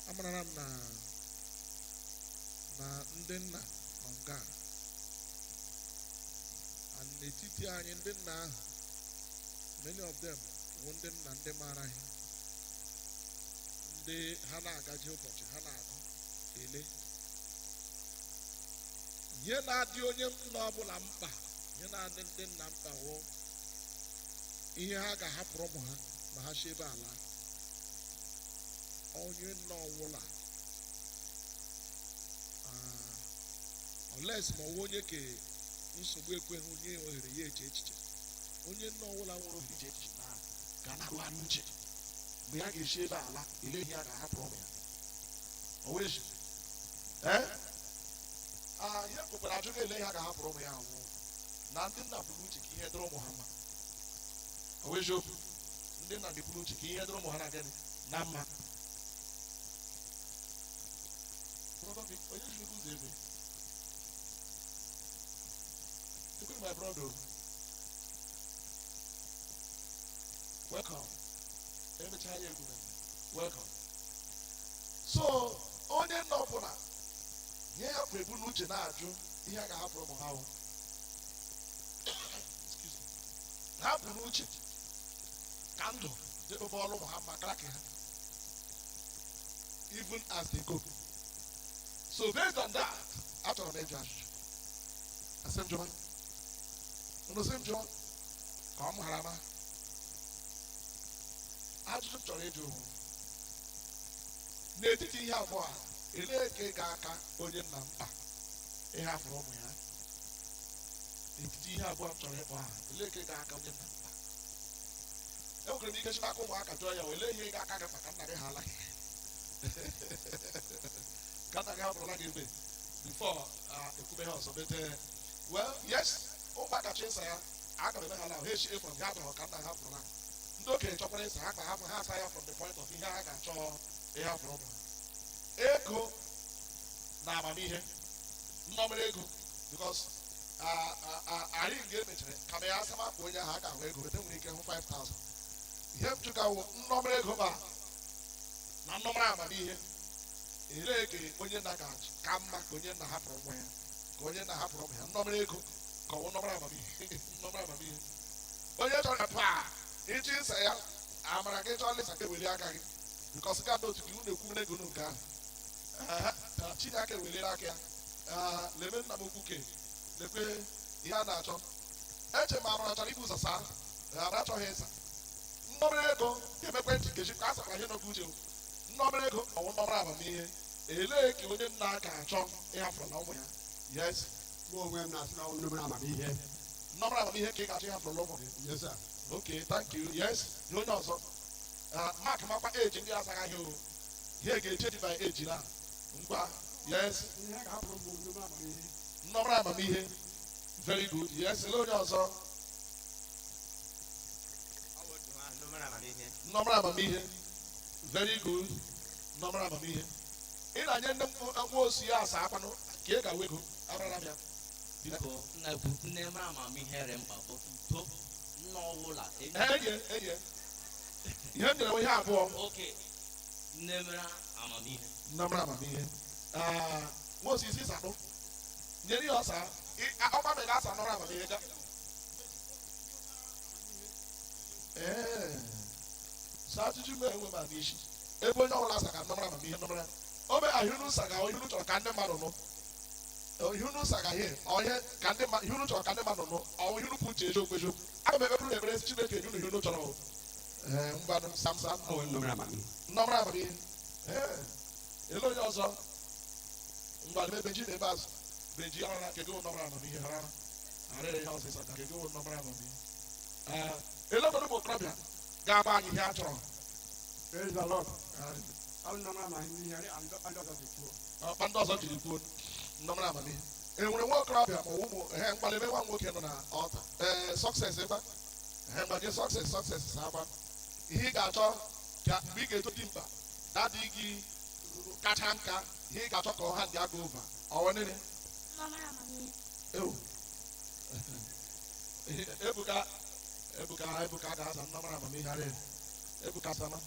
Amarala m na ndị nna nọ nga a, n'etiti anyị ndị nna ahụ, many of them bụ ndị nna ndị maara ihe, ndị ha na-agaji ụbọchị ha na-agụ ele ihe na-adị onye nna ọbụla mkpa. Ihe na-adị ndị nna mkpa wụ ihe ha ga-ahapụrụ ụmụ ha ma ha si ebe ala. Onye nna ọwụla unless ma ọwụ onye ke nsogbu ekweghị onye ohere ya eche echiche. Onye nna ọwụla nwere ohere eche echiche na ga-anagwa n'uche mgbe ya ga-esi ebe ala ele ihe a ga-ahapụrụ ụmụ ya. Oweji ihe pụkwara ajụghị ele ihe a ga-ahapụrụ ụmụ ya nwụ na ndị nna buru uche ka ihe dịrị ụmụ ha mma. Oweji okwu, ndị nna buru uche ka ihe dịrị ụmụ ha na gịnị na mma. Onye ji ụzọ ebe my brother, welcome. Welcome. So onye nọ ọbụla ihe ya bụ ebu n'uche na-ajụ ihe a ga-ahapụrụ ụmụ ha. Ha bụ n'uche ka ndụ debe ọrụ ụmụ ha maka aka ha even as they go. So based on that, achọrọ m ịjụ ajụjụ. Asị m jụọ unu, sị m jụọ ka ọ m ghara ma ajụjụ m chọrọ ịjụ n'etiti ihe abụọ a, elee ka ị ga-aka onye nna mkpa ịhafụrụ ụmụ ya? N'etiti ihe abụọ m chọrọ ịkpọ ha, elee ka ị ga-aka onye nna mkpa? Enwekwara m ike si n'aka ụmụaka jụọ ya, elee ihe ị ga-aka gị maka nna gị ha ala ka nna gị hapụrụla gị ebe bifo ekwube ha ọzọ bete. Well, yes, ụmụaka chi ịsa ya aga m eme ha na ha echi efọ ya dọrọ ka nna ha hapụrụla. Ndị okenye chọkwara ịsa ha, ha asa ya from the point of ihe ha ga-achọ ịhapụrụ ụmụ ha. Ego na amamihe, nnọmere ego, because anyị ga-emechara ka ya asa makwa onye ahụ a ga-ahụ ego bete nwere ike hụ 5,000. Ihe m chụkawo nnọmere ego ba na nnọmere amamihe. Elee ka onye nna ga-achị ka mma ka onye nna hapụrụ ụmụ ya, ka onye nna hapụrụ ụmụ ya? Nnọmere ego ka ọ bụ nnọmere amamihe? Nnọmere amamihe. Onye chọrọ paa iji nsa ya amara gị chọọ lesa ka eweli aka gị because ka otu ka unu ekwu ego nke ahụ. Chineke ewelere aka ya. Lebe nna m ukwu ke lekwe ihe a na-achọ. Eche ma amara chọrọ ibu ụzọ saa ara achọghị ịsa. Nnọmere ego ga-emekwe ntị nkeji ka a sakwa ihe n'oge uche. Nnọmere ego ọwụ nnọmere amamihe. Elee ka onye nna ga-achọ ịhafụrụ na ụmụ ya? Yes. Mụ onwe m na-asị na nnọmere amamihe. Nnọmere amamihe ka ị ga-achọ ịhafụrụ na ụmụ gị? Yes, sir. Okay, thank you. Yes. Nye onye ọzọ. Mark makwa eji ndị asaghị ahịa o. Here get by age now. Yes. Ihe ga-abụrụ m omume amamihe. Nnọrọ amamihe. Very good. Yes. Hello, ọzọ. Nnọrọ amamihe. Very good. Nnọrọ amamihe. Ị na-anye ndị nwa osi ya asa akwanụ ka ị ga-wego arara bịa. Biko na-ekwu nne m amamihe re mkpa bụ uto n'ọwụla Enye. Ihe m nyere ihe abụọ. oke nne m amamihe Nnọrọ amamihe. Nwa osi isi sapụ. Nyere ya ọsa. Ọkwa m ga-asa nnọrọ amamihe ga. Saa ajụjụ m enwe ma n'isi. Ebe onye ọbụla asa ka nnọrọ amamihe nnọrọ. Obe ahịrị nsa ga ihe chọrọ ka ndị mmadụ nụ. Ihe nsa ga ihe onye ka ndị mmadụ ihe chọrọ ka ndị mmadụ nụ. Ọ ihe pụ uche eziokwu eziokwu. Aga m ekpere ekpere Chineke enye unu ihe chọrọ. Mgbadụ Samson. Nnọrọ amamihe. Nnọrọ amamihe. Ele onye ọzọ. Mgbadụ ebe ji na-ebe azụ. Benji ọrara ka ego nnọrọ amamihe ha. Arịrị ihe ọsịsa ka ego nnọrọ amamihe. Ele obodo bụ okorobịa ga-agba anyị ihe a chọrọ. Praise the Lord. Ọ nnọrọ amamihe ndị ọzọ ji kwuo. Ọkpa ndị ọzọ jiri kwuo nnọrọ amamihe. Enwere nwa okorobịa ma ụmụ mgbalị ebe nwa nwoke nọ na ọta. Sọkses ebe mgbaje sọkses agba. Ihe ị ga-achọ ka mgbe ị ga-eto dimkpa dadị gị kacha nka ihe ị ga-achọ ka ọha ndị aga ova ọwa nene. Ebuka ga-aza nnọrọ amamihe arịa. Ebuka sama.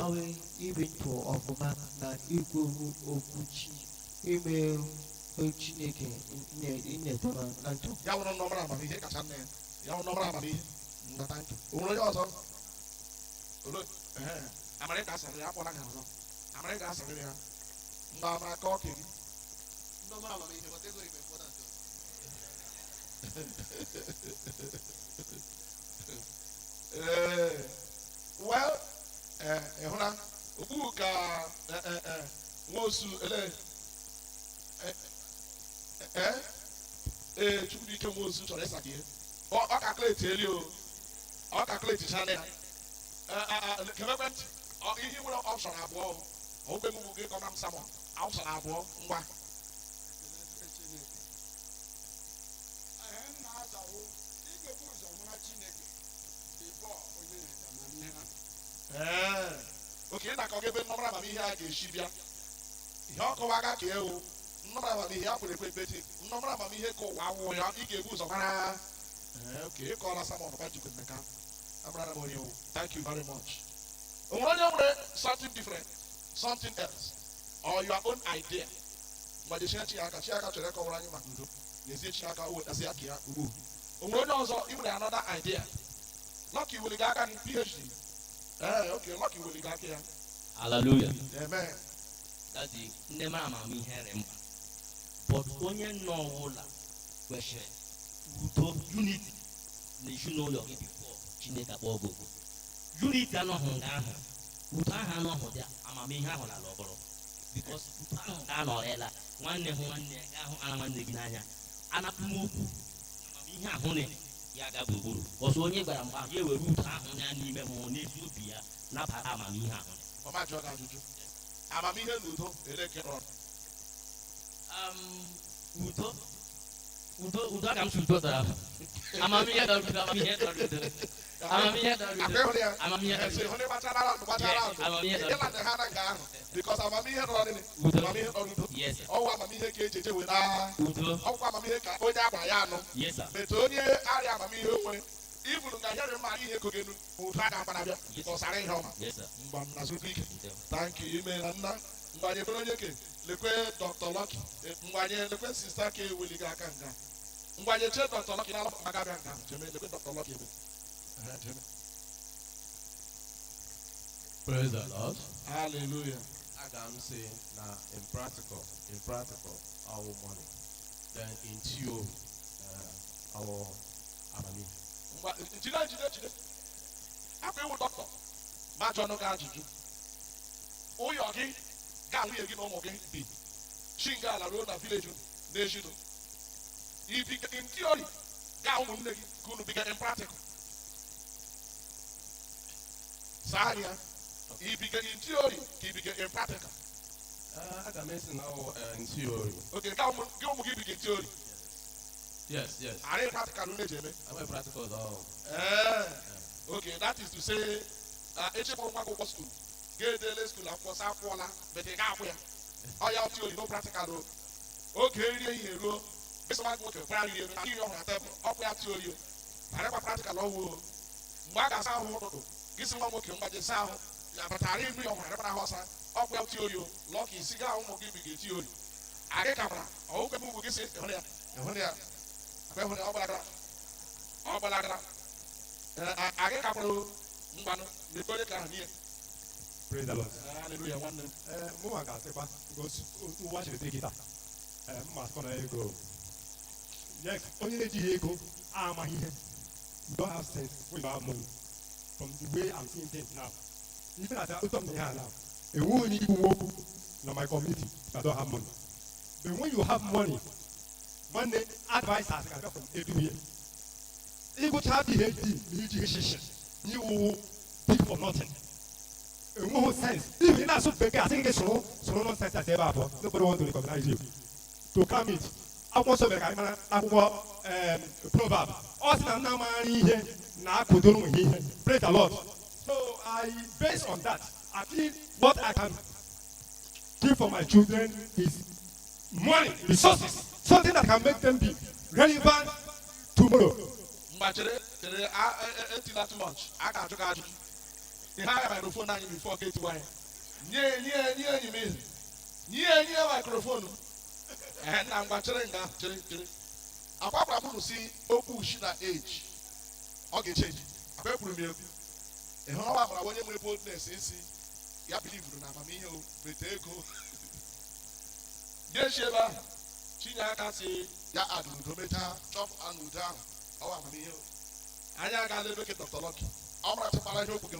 Ọ bụ ibi ntụ ọfụma na ikwu okwu ime Chineke na-etoro na ntụ. Ya nwụrụ nnọrọ amamihe kacha nne ya. Ya nwụrụ nnọrọ amamihe nnata ntụ. O nwere onye ọzọ? Amara ga-asarị ya akpọla gị ọzọ. Amara ga-asarị ya. Mgbe amara ka ọ kegị. Nnọrọ amamihe but ego is important. Well, ịhụna okpuru ka nwa osu ele Chukwudike nwa osu chọrọ ịsa gị ihe. Ọ kakuleti elu o. Ọ kakuleti chana ya. Kemekwe ntị. Ihe nwere ọpshọn abụọ. Ogbe mụ gị kọma m samọ. Ọpshọn abụọ ngwa. Oke na akọ ebe nnọrọ amamihe a ga-esi bịa. Ihe ọkọwa aka ka ewu nnọrọ amamihe a kwere ekwe beti nnọrọ amamihe ka ụwa awụ ya ị ga-ebu ụzọ mara. Oke ịkọọla Samọn Papa Chukwu Emeka. Amara m onye wu. Thank you very much. O nwere onye nwere something different, something else, or your own idea. Mgbe jesie Chiaka chọrọ ịkọwara anyị maka udo. N'ezie Chiaka o wetasị aka ya ugbu. O nwere onye ọzọ ị nwere another idea. Lucky were aka ní PhD. Okay, lucky were aka ya. Hallelujah. Amen. Daddy, nne m amamihe re mkpa. But onye nọ ọwụla kwesịrị udo unity na ezinụlọ gị before Chineke akpọ gị ogo. Unity anọghị nga ahụ. Udo ahụ anọghị dị amamihe ahụ lala ọbụrụ. Because udo ahụ ga-anọrịla nwanne hụ nwanne ya ga-ahụ ara nwanne gị n'anya. Anapụ m okwu amamihe ahụ na ya aga gburugburu. Ọzọ onye gwara mgbe ahụ ya ewere udo ahụ ya n'ime mmụọ n'ezi obi ya nabata amamihe ahụ. Ọma jụọ gị ajụjụ. Amamihe na udo elekere ọnụ. Udo ka m si udo tara. Amamihe dọrọ udo. Amamihe dọrọ udo. Because amamihe nọ nini amamihe nọ n'udo ọwụ amamihe ka eji eje wee na ọwụ amamihe ka onye agba ya anụ metu onye arịa amamihe onwe iburu nga here mma ihe kogenu ụtụ aga mkpana bịa ọsara ihe ọma mgba m na zụkọ ike thank you ime na nna mgbanye bere onye ke lekwe Dr. Lucky mgbanye lekwe sista ka eweliga aka nga mgbanye chee Dr. Lucky na alụkwa maka bịa nga jeme lekwe Dr. Lucky ebe Praise the Lord. Hallelujah. I can say now in practical, our money. Then in theory, our amani. Jide. After you doctor, ma jono ga ajụjụ. Ụyọ gị ga nwunye gị na ụmụ gị bi. Chinga la ruo na village n'ejido. In theory, ga ụmụnne gị ka unu biga in practical. Sanya. He began in theory, he began in practical. I can mention now in theory. Okay, come give me theory. Yes, yes. Are you practical? I'm a practical though. Okay, that is to say, HFO school, get the school and for Sapola, but they got where. Oh, yeah, theory, no practical. Okay, here, this one go to primary, you don't have to up there theory. I never practical. Mwaga sa ho gisi nwa nwoke mgbaje sa ho ya batara ibu ya nwere na hosa okwa theory lucky siga ụmụ gị bi theory age kamera o ke bu gisi ehune ya abe hune obalagra age kamera mgbanu me ko ka ni Praise the Lord. hallelujah one Mo wa ga sepa because o wa shiri take it. Ma ko na ego. Yes, only na-ejighị ego amaghị ihe. You don't have sense when you have money. From the way I'm seeing things now. Even as I open my hand now, a woman even walk in my community that don't have money. But when you have money advisors can come from everywhere. Ego to have the head you will pick for nothing. No sense. Even in a super I think it's so nonsense as ever. Nobody want to recognize you. To come it. I want to make a proverb. Praise the Lord. So I, based on that, I feel what I can give for my children is money, resources, something that can make them be relevant tomorrow. Too much. I can't talk about it. The higher microphone now before get to wine. Near microphone. And I'm going to apart from see Oku Shina age. Okay, change. I put me up. And how I want to report this is you believe in Amamio, Betego. Yes, Sheba. China can say, Ya Adu, Dometa, Chop and Udam, our Amamio. I got a look at Dr. Lucky. I'm not a Parajo, but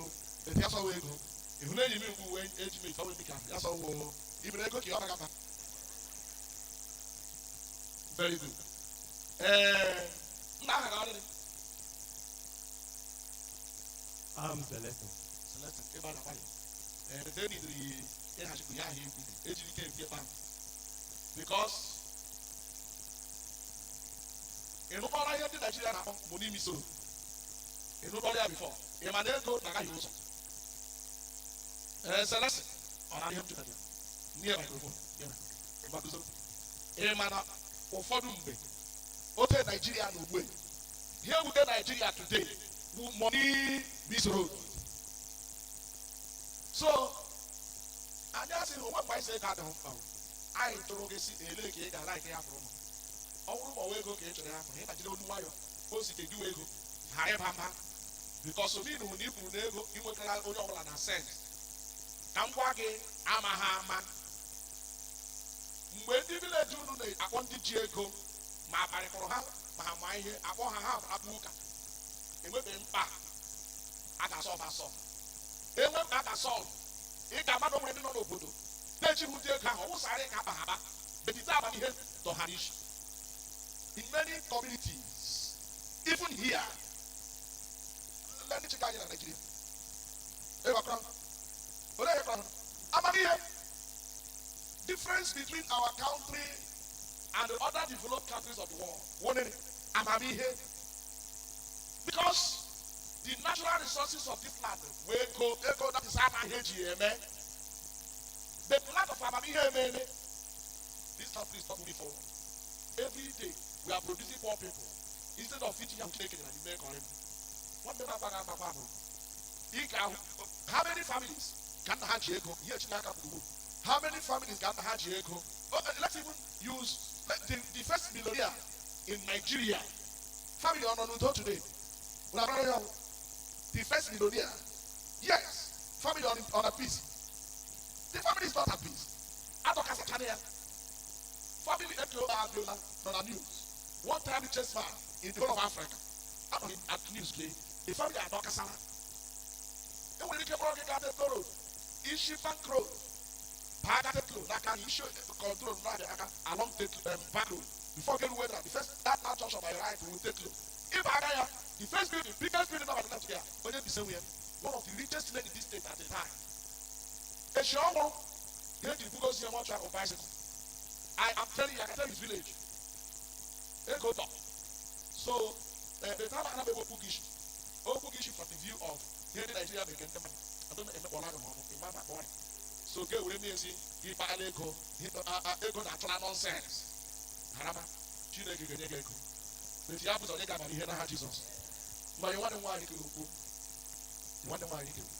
that's how we go. If you know you who went age me, follow me, that's all. Even a cookie, very good. I'm Celeste. And then because in nobody had Nigeria money miso. In nobody before. In my name go Naga Yuso. Celeste on I have to near microphone. Yeah. Emana Ofodumbe. Ote Nigeria no way. Here we get Nigeria today. Money this road. So I just say what I say that I interrogate a little like a from. All we go get to the happen. I don't know why you do ego. Because of me, when you go, you will tell all an ascent. Come back in, I'm a hammer. When the village do I want to Jacob, my body for her, my here, I want to have a book. It will be back. I got solve a song. It went back a song. It got my own no photo. Then she would take her whole side of Haba, but it's not here to Harish. In many communities, even here, let me check out in Nigeria. I'm here. Difference between our country and the other developed countries of the world. I'm here because the natural resources of this land that is Amahegme. The land of Amahegme. This country is not moving forward. Every day we are producing poor people instead of feeding and taking and make on him. How many families can have Jacob? How many families can have Jacob? Let's even use the first millionaire in Nigeria. Family on Udo today. The first millionaire. Yes. Family on a piece. The family is not at peace. Family on the news. One time the chess man in the whole of Africa. At news play. The family are not Kasala. And when you came out of the road, Ishi Bank Road. Pagatetlo, Naka issue control along the back road. Before getting weather, the first that junction by right will take low. If I the first building, biggest building of the left here, but then the same way, one of the richest men in this state at the time, A shower, you need to go see a much of bicycle. I am telling you, I can tell his village. They go top. So, the time I have a Pugish from the view of getting Nigeria against the money. I don't know if I'm in my boy. So, get with me and see if I go, go natural nonsense. Harama, she didn't get a go. But the apples on the guy, he had Jesus. But you wonder why he could go. You wonder why he could.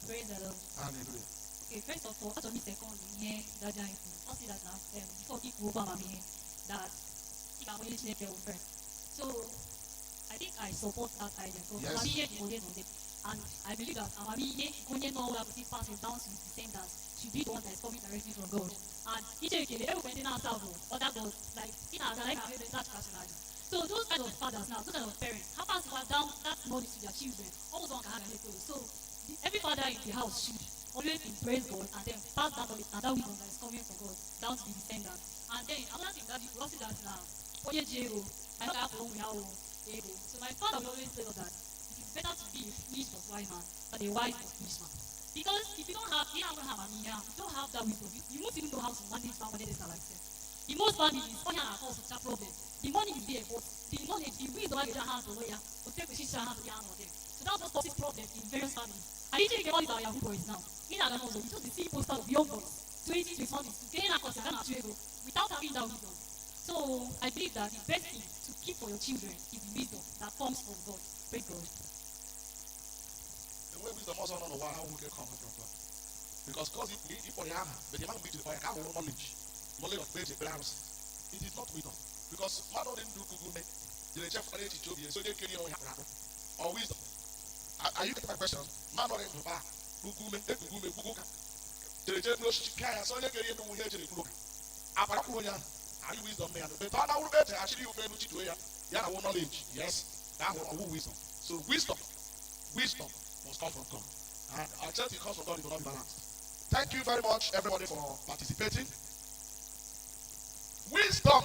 Praise the Lord. Hallelujah. Okay, first of all, actually, second, here, that giant, I'll see that now, before people over me, that if I'm only snake your friend. So, I think I support that idea. So, Yes. And I believe that our going know that we pass it down to the same that should be the one that is coming directly from God. And each of them went in our serve, other gods, like, in our like, that personality. So, those kind of fathers now, those kind of parents, how pass down that knowledge to their children, always one can have a little. So, every father in the house should always praise God and then pass that knowledge and that wisdom that is coming from God down to the descendants. And then another thing that you also see that now, IGBO, I don't have one we have able. So my father will always tell us that it is better to be a foolish but wise man than a wise but foolish man. Because if you don't have, you don't have that wisdom, you won't even know how to manage somebody that's like that. In most families, all you have cause such a problem. The money is there, but the knowledge, the wisdom I get hands on lawyer, but take the shit hands on the hand on them. So that's what causes problem in various families. I usually get all these Yahoo boys now. In our also, we just see poster of young boys, 20, 21, to gain a concern without having that wisdom. So I believe that the best thing to keep for your children is the wisdom that comes from God. Praise God. The way wisdom also don't know why how we get come from God. Because if for the hammer, but the man will be to the fire, I have knowledge of basic balance. It is not wisdom. Because man didn't do Google me. The chef for the Ethiopia, so they kill you or wisdom. Are you getting my question? Man didn't do that. Google. The chef knows she can't, so they kill you here to the book. Aparakuya, are you wisdom man? The thought I would better actually you may know to where you have knowledge. Yes, that will wisdom. So wisdom must come from God. And I tell you, it comes from God, it will not be balanced. Thank you very much, everybody, for participating. Wisdom,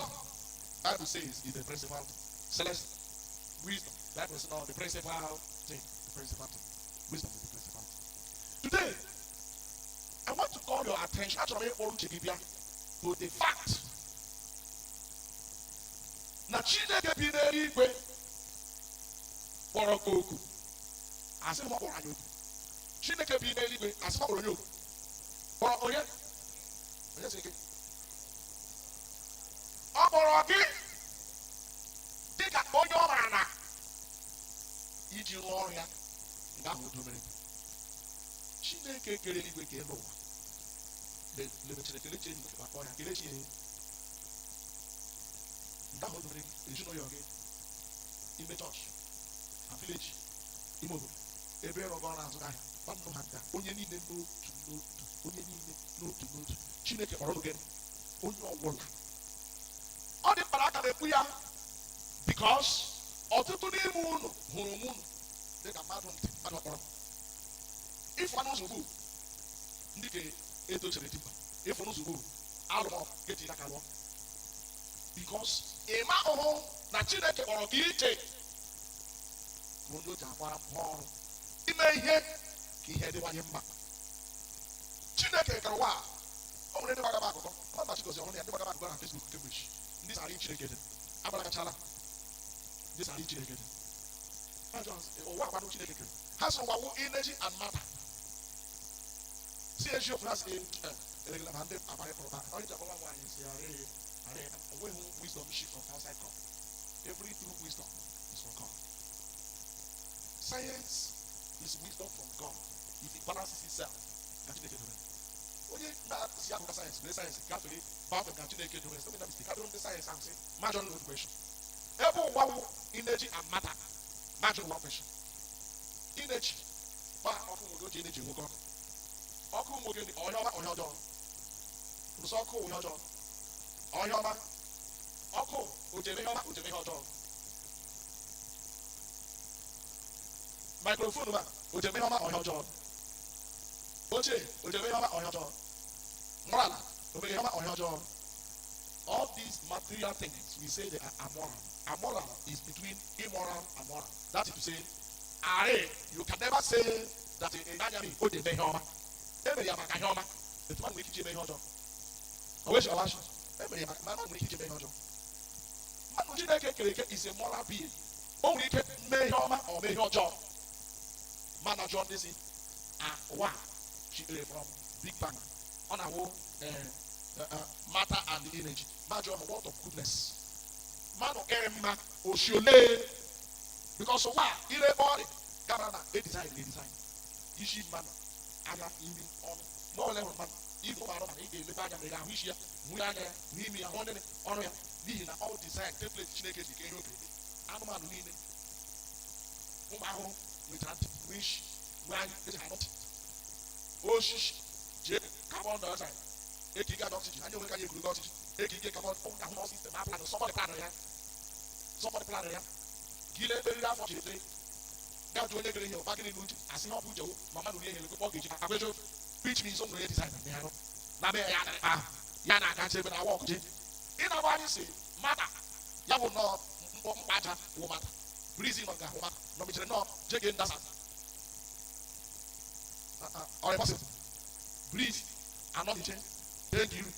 Bible says, is the principal thing. Celeste, wisdom, that was not the principal thing. The principal thing. Wisdom is the principal thing. Today, I want to call your attention actually to the fact na Chineke bi n'eluigwe kpọrọ ka oku asị m kpọrọ anyị oku. Chineke bi n'eluigwe asị m kpọrọ onye oku. Kpọrọ onye sị gị ọ kpọrọ gị dịka onye ọ mara na iji rụọ ọrụ ya nga ahụ domere. Chineke kere eluigwe ka elu ụwa lebechara kelechi enyi ma kpọọ ya kelechi ihe nga ahụ domere ezinụlọ gị ime chọọchị na vileji ime obodo ebe ịrụga ọrụ azụ ahịa kpamnụ ha nka onye niile n'otu Chineke kpọrọ gị onye ọbụla ọ dị mkpara aka na-ekwu ya bikos ọtụtụ n'ime unu hụrụ m unu dịka mmadụ kpọrọ ịfụ anụ nsogbu ndị ka etochere dimkpa ịfụ nsogbu alụmọ ga-eji aka lụọ bikos ịma ahụhụ na Chineke kpọrọ gị iche bụ ndị o ji agbara mbọ ọrụ ime ihe ka ihe dịwanye mma. Chineke kere ụwa o nwere ndị gbagaba akụkọ ọ na Chigozie ọhụrụ ya ndị gbagaba akụkọ na Facebook Cambridge ndị sara Chineke dị agbalagachala ndị sara Chineke dị ụwa agbado Chineke kere ha so ụwa wụ energy and matter si eziokwu ha si eregula ma ndị abalị kpọrọ ba onye jakọwa nwaanyị si onweghị wisdom shift from outside God. Every true wisdom is from God. Science is wisdom from God. If it balances itself, Chineke doing. Onye na-si akụkọ sayensị were sayensị gafere bafere ka Chineke doing. So many mistakes. I don't do science and say major no question. Ebe ụwa wụ energy and matter. Major one question. Energy gba ọkụ nwoke oji energy nwoke ọkụ. Ọkụ nwoke dị ọhịa ọma ọhịa ọjọọ. Rụsọ ọkụ ọhịa ọjọọ. Ọhịa ọma ọkụ ojeme ihe ọma ojeme ihe ọjọọ. Microphone ma ojeme ihe ọma ọhịa ọjọọ. Oche ojeme ihe ọma ọhịa ọjọọ. Mọrala ojeme ihe ọma ọhịa ọjọọ. All these material things we say they are amoral. Amoral is between immoral and moral. That is to say, you can never say that in Daniel o de ihe ọma emere ya maka ihe ọma etu ma nwere ike iji eme ihe ọjọọ o wee shawa shi emere ya maka nwere ike iji eme ihe ọjọọ mmadụ Chineke kere eke is a moral being o nwere ike mee ihe ọma ọ mee ihe ọjọọ mana jụọ ndị si ụwa chikere from big bang ọ na-awụ matter and the energy ma jụọ what of goodness mmadụ kere mma oshiole because ụwa ire ebe ọrị gaba na edesign isi mmadụ anya imi ọnụ n'ọle hụrụ mmadụ ibu ụmụ mana ị ga-elebe anya mere ahụ isi ya hụ anya ya hụ imi ya hụ ọrụ ya n'ihi na ọ design template Chineke ji kee ihe okere anụmanụ niile ụmụ ahụhụ nwetara ntị nwee isi nwee anya eji ha nọtị osisi jee carbon dioxide ekike ada oxygen anya onwe ka ya egwurugo oxygen ekike carbon ahụ na system aplan somebody plan ya gile eriri afọ ji ete ya jụ onye gere ihe ọba gịnị n'uche asị ha ọ bụ uche ma mmadụ rie ihe lekwe ọ ga-eji agwejo which means o nwere ihe design na ya na be ya ahụ ya na-aga nche ebe na awa ọkụje ị na-agba anyị si mata ya bụ nnọọ mkpaja wụ mata brizi nọ nga ụma nọ mechere nnọọ jege ndasa ọrịa pasịt briz anọ nche egi iru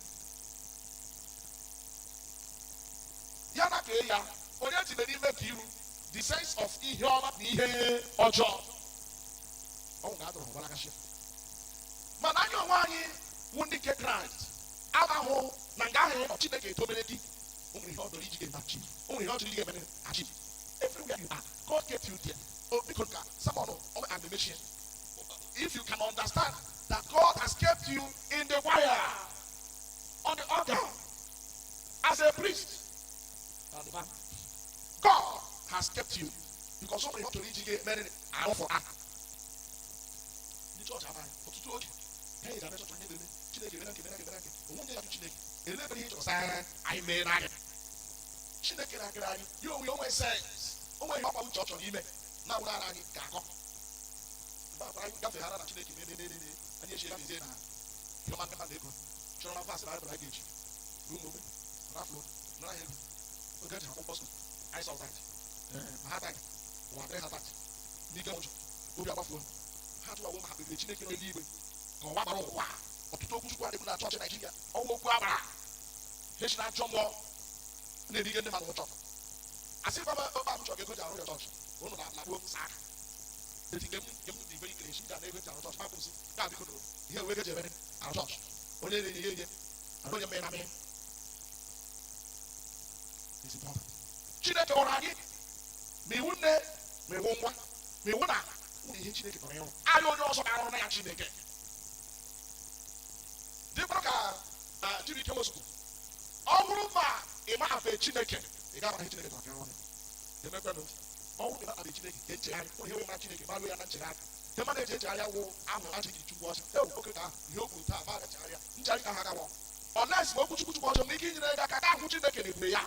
ya na kee ya onye tinyere n'ime ka iru the sense of ihe ọma na ihe ọjọọ ọ ga-adọrọ ọgbara kashia mana anyị onwe anyị wụ ndị nke Kraịst amahụ na nga ahụ nọ Chineke etobere gị o nwere ihe ọ dọrọ iji ga-eme achieve o nwere ihe ọ chọrọ iji ga-eme achieve everywhere you are God kept you there because someone and the machine if you can understand that God has kept you in the wire on the altar as a priest God has kept you because somebody want to reach you many are for act. The church have ọtụtụ oge ka anyị ga-abịa chọcha anyị ebe Chineke mere nke onwe ya Chineke elebere ihe chọsa anyị mee n'anya Chineke na-akịrị anyị ya onwe onwe sens onwe ihe ọkpa uche ọ chọrọ ime na-awụrụ ara anyị ga-akọ mgbe akwara anyị gafeghara na Chineke anyị echi ezie na ihe ọma ndị mmadụ ego chọrọ na vasị na anyị ga-eji ruo mgbe raflo nara ya ego oge ji akwụkwọ skul anyị sọ taịt ma ha taịt ụwa adịrị ha taịt n'ike ụjọ obi agbafuo ha tụwa ma ha kpebiri Chineke nọ n'eluigwe ka ọwa gbara ụwa ọtụtụ okwu Chukwu adịbụ na chọọchị Naijiria ọnwa okwu agbara hechi na ajọ mmụọ na-erige ndị mmadụ ụchọ asị baba ọba m chọrọ ego ji arụ ya chọọchị ụnụ na-lakpuo saa aka eti nke m dị iberi ikere echi ga na ego ji arụ chọọchị mapụ si ga biko nụrụ ihe wege ji emere arụ chọọchị onye na-enye ihe arụ onye mmee na mee Chineke hụrụ anyị ma iwu nne ma iwu nwa ma iwu na nwere ihe Chineke nọrọ ịrụ anyị onye ọzọ ga-arụ na ya Chineke dịkwa ka Chineke wosokwu ọ bụrụ ma ị mafe Chineke ị ga-ama ihe Chineke nọrọ ịrụ emekwenụ ọ bụrụ na ị Chineke echegharị onye nwe na Chineke marụ ya na nchegharị ihe mmadụ eji echegharị ya wụ ahụ achịghị Chukwu ọcha ewu oke ka ihe o kwuru taa ma echegharị ya nchegharị ka ha gawa ọles ma okwu Chukwu ọcha nwere ike inyere gị aka ka ahụ Chineke na-ebube ya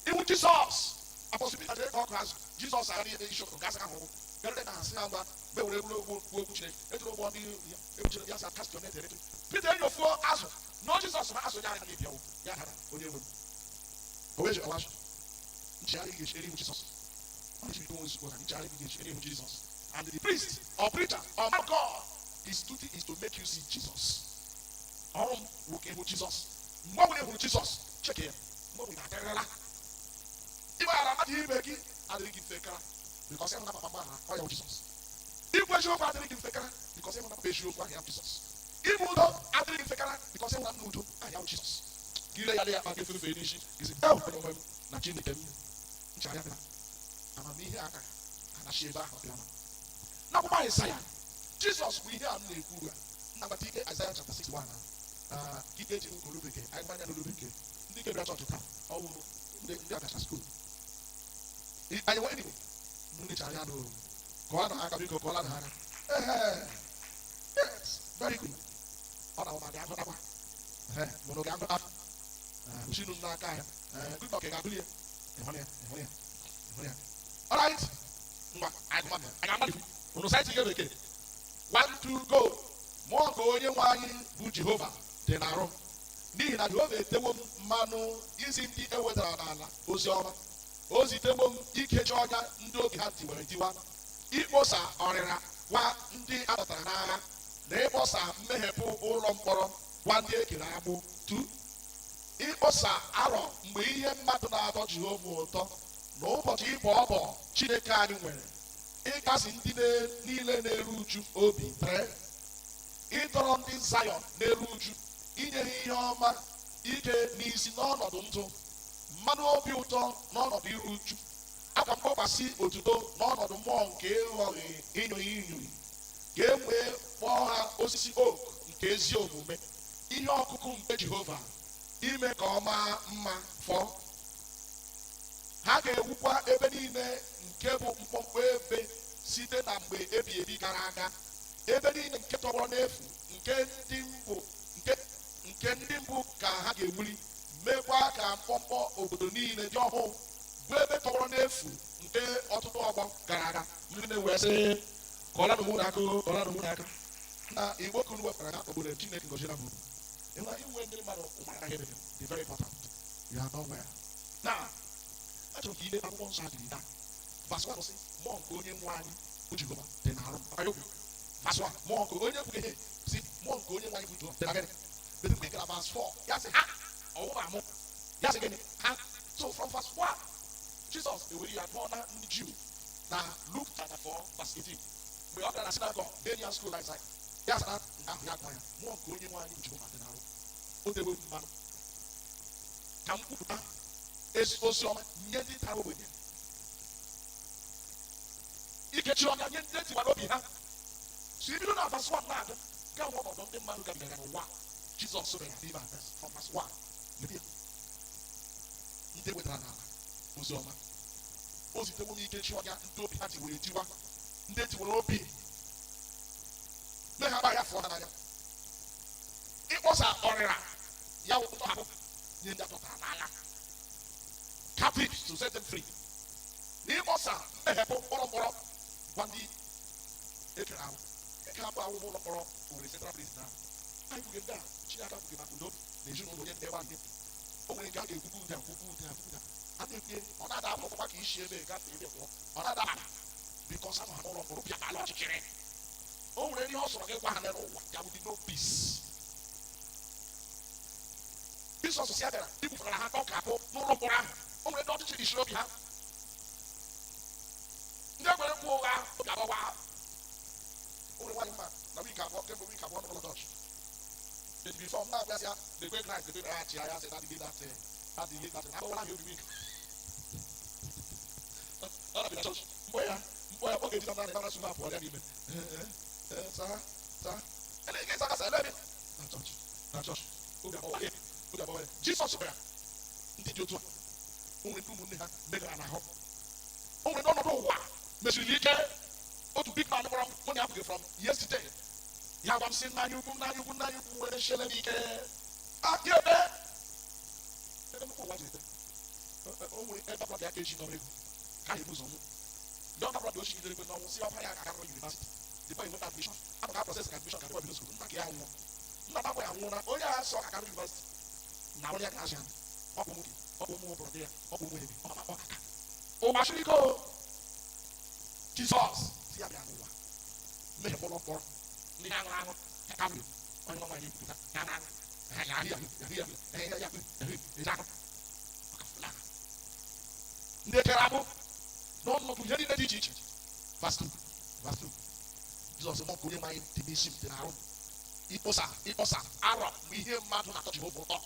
iwu Jizọs apọsịbị adịrị ka ọkụ azụ Jizọs agha ihe isi okwu gasị ahụ garịrị na asị ha mgba mgbe were egwuregwu okwu Chineke ejiri ụgbọ ndị ekwuchiri ya sa kastọ na-etere Pita enyi ofuo azụ na Jizọs na azụ ya anya na-ebiawo ya dara onye nwe o wee ji ọwazụ nchegharị ga-echere ihu Jizọs ọ na-echiri onwe ozugbo na nchegharị ga-echere ihu Jizọs and the priest or preacher or man of God his duty is to make you see Jesus ọrụ m nwoke ihu Jizọs mgbe ọ bụla ịhụrụ Jizọs cheke ya mgbe ọ bụla akarịrịla ịgbaghara mmadụ ibe gị adịghị gị mfe kara bikọs ịhụ na papa mgbaghara ọ ya Jizọs ikwu eziokwu adịghị gị mfe kara bikọs ịhụ na papa eziokwu ahụ ya Jizọs ime udo adịghị gị mfe kara bikọs ịhụ na nna udo ahụ ya Jizọs gị ile ya dị ya maka efe n'isi isi onye onwe m na Chineke m nchegharị bịa amamihe aka anachi ebe ahụ bịa n'akwụkwọ Aịzaya Jizọs bụ ihe a m na-ekwu ugbu a nnabata ike Aịzaya chapter 61 na ike eji olu bekee anyị gbanya n'olu bekee ndị nke bịara chọọchị taa ọ wụrụ ndị agacha skuul anyị nwere Igbo ndị chara ya n'olu ka ọ na aka biko ka ọ lada aka yes very good ọ na-awụ ma gị agụtakwa mụrụ gị agụta uchinu n'aka ya good luck ị ga-agụli ya ịhụrụ ya ịhụrụ ya ịhụrụ ya alright ngwa anyị ga-amalite unu saịtị ihe bekee 1 2 go mụọ ka onye nwe anyị bụ Jehova dị n'arụ n'ihi na Jehova etewo m mmanụ isi ndị ewetara n'ala ozi ọma o zitewo m ikechi ọnya ndị oge ha tiwere tiwa ikposa ọrịra gwa ndị adọtara n'agha na ịkpọsa mmeghepụ ụlọ mkpọrọ gwa ndị ekere agbụ. 2. Ịkpọsa arọ mgbe ihe mmadụ na-atọ Jehova ụtọ na ụbọchị ịbọ ọbọ Chineke anyị nwere. Ịkasi ndị niile na-eru uju obi. 3. Ịdọrọ ndị Zayọn na-eru uju, inye ha ihe ọma ike n'isi n'ọnọdụ ndụ, mmanụ obi ụtọ n'ọnọdụ iru uju, akwa mkpọkwasị otuto n'ọnọdụ mmụọ nke ịghọghị inyoi inyoi, ka e wee kpọọ ha osisi ok nke ezi omume, ihe ọkụkụ nke Jehova, ime ka ọ maa mma fọọ. Ha ga-ewukwa ebe niile nke bụ mkpọmkpọ ebe site na mgbe ebi ebi gara aga, ebe niile nke tọgbọrọ n'efu nke ndị mbụ ka ha ga-ewuli, mekwa ka mkpọmkpọ obodo niile dị ọhụụ, bụ ebe tọgbọrọ n'efu nke ọtụtụ ọgbọ gara aga. Ndị na-ewe sị kọlanụ mụ n'aka na igbo kunu wepụtara na obodo Chineke gọziri bụ inwe ndị mmadụ ụmụaka ihe dị very important. You are not well. Now, achọrọ ka ile akwụkwọ nsọ adịrị taa. Verse 1 sị, mmụọ nke onye nwe anyị bụ Jehova dị n'arụ m. Verse 1, mmụọ nke onye kwughị ihe si mmụọ nke onye nwe anyị bụ Jehova dị na gịnị? Betu mgbe gara verse 4, ya sị ha ọwụwa amụ. Ya sị gịnị? Ha. So from verse 1, Jesus ewere ya dụọ na ndị Jew na Luke chapter 4 verse 18. Mgbe ọ gara na synagogue, Daniel school like ya sị na nke ahụ ya gwa ya, mmụọ nke onye nwe anyị bụ Jehova dị n'arụ. O tewe mmanụ ka m kwupụta ozi ọma nye ndị tara ogbenye, ikechi ọga nye ndị etiwara obi ha. Si bido na verse 1 na-agụ gaa nwa ọnọdụ ndị mmadụ gabigara n'ụwa Jizọs soro ya n'ime verse from verse 1. Ndị wetara n'ala ozi ọma, o zitewo n'ikechi ọga ndị obi ha tiwere etiwa, ndị etiwara obi mee ha gba ya fụọ ha n'anya. Ịkpọsa ọrịra ya ụtọ ahụ nye ndị atọtara n'agha, captives to set them free. N'ịkpọsa mmeghepụ ụlọ mkpọrọ gwa ndị ekere ahụ. Ekere abụ ahụ ụlọ mkpọrọ nwere central prison ahụ. Anyị kwuge ndị a Chineke kwuge maka udo na ezinụlọ onye ndị ebe a ndị o nwere nke a ga-ekwukwu ụda a na-ekwe ọ na-ada akwụkwọ ka isi ebe gafee ebe pụọ, ọ na-ada ha bikọs ahụ ha n'ụlọ mkpọrọ bịa ala ọchịchịrị. O nwere ihe ọ sọrọ gị gwa ha n'ụwa ya bụ dị no peace. Jizọs si abịara ibufere ha ọka abụọ n'ụlọ mkpọrọ ahụ. O nwere ndị ọchịchị dịchiri obi ha, ndị ekwere mkpụ ụgha obi agbawa. O nwere nwaanyị mma na wiki abụọ kemgbe wiki abụọ n'ụlọ dọch bifọ m na-abịasị ya dekwe Kraịst dekwe ya chi ya sị dadịgị datị na agbawala ya obi wiki ọ na-abịa chọọchị mkpọ ya ọ ga-eji na narị sụma pụọ ya n'ime ele ịzakasa ele ebe na chọọchị obi agbawa ya. Jizọs bịara ndị dị otu a, o nwere ndị ụmụnne ha megara n'ahụ, o nwere n'ọnọdụ ụwa mesirili ike. Otu big man gwara mụ na apụghị from yesterday ya gwa m sị n'anya ukwu nwere nchele n'ike aka ebe nnukwu ụwa ji ete. O nwere ebe akwado ya ka eji n'ọrụ ego ka anyị bụ ụzọ nwụ ya ọ nabrọdụ ochigidere ekwe n'ọnwụ si ọba ya ka agarọ university dịpa inweta admission abụ ka proses ka admission ka dịpa bido skul nna ka ya nwụọ. Nna takwa ya nwụọ na onye a sọ ka agarọ university na onye ka asị ha ọ bụ nwoke, ọ bụ ụmụ obodo ya, ọ bụ ụmụ ebe ọ kaka ụwa shiriko. Jizọs si ya bịa n'ụwa mmehie ụlọ mkpọrọ ndị ha ṅụrụ aṅụ ya ka nwere onye nwa nwanyị kwupụta ya na ndị ekere abụ n'ọnọdụ ihe niile dị iche iche. Verse 2 Jizọs mọ ka onye nwanyị dị n'isi m dị n'arụ ịkpọsa arọ mgbe ihe mmadụ na-atọ Jehova ụtọ,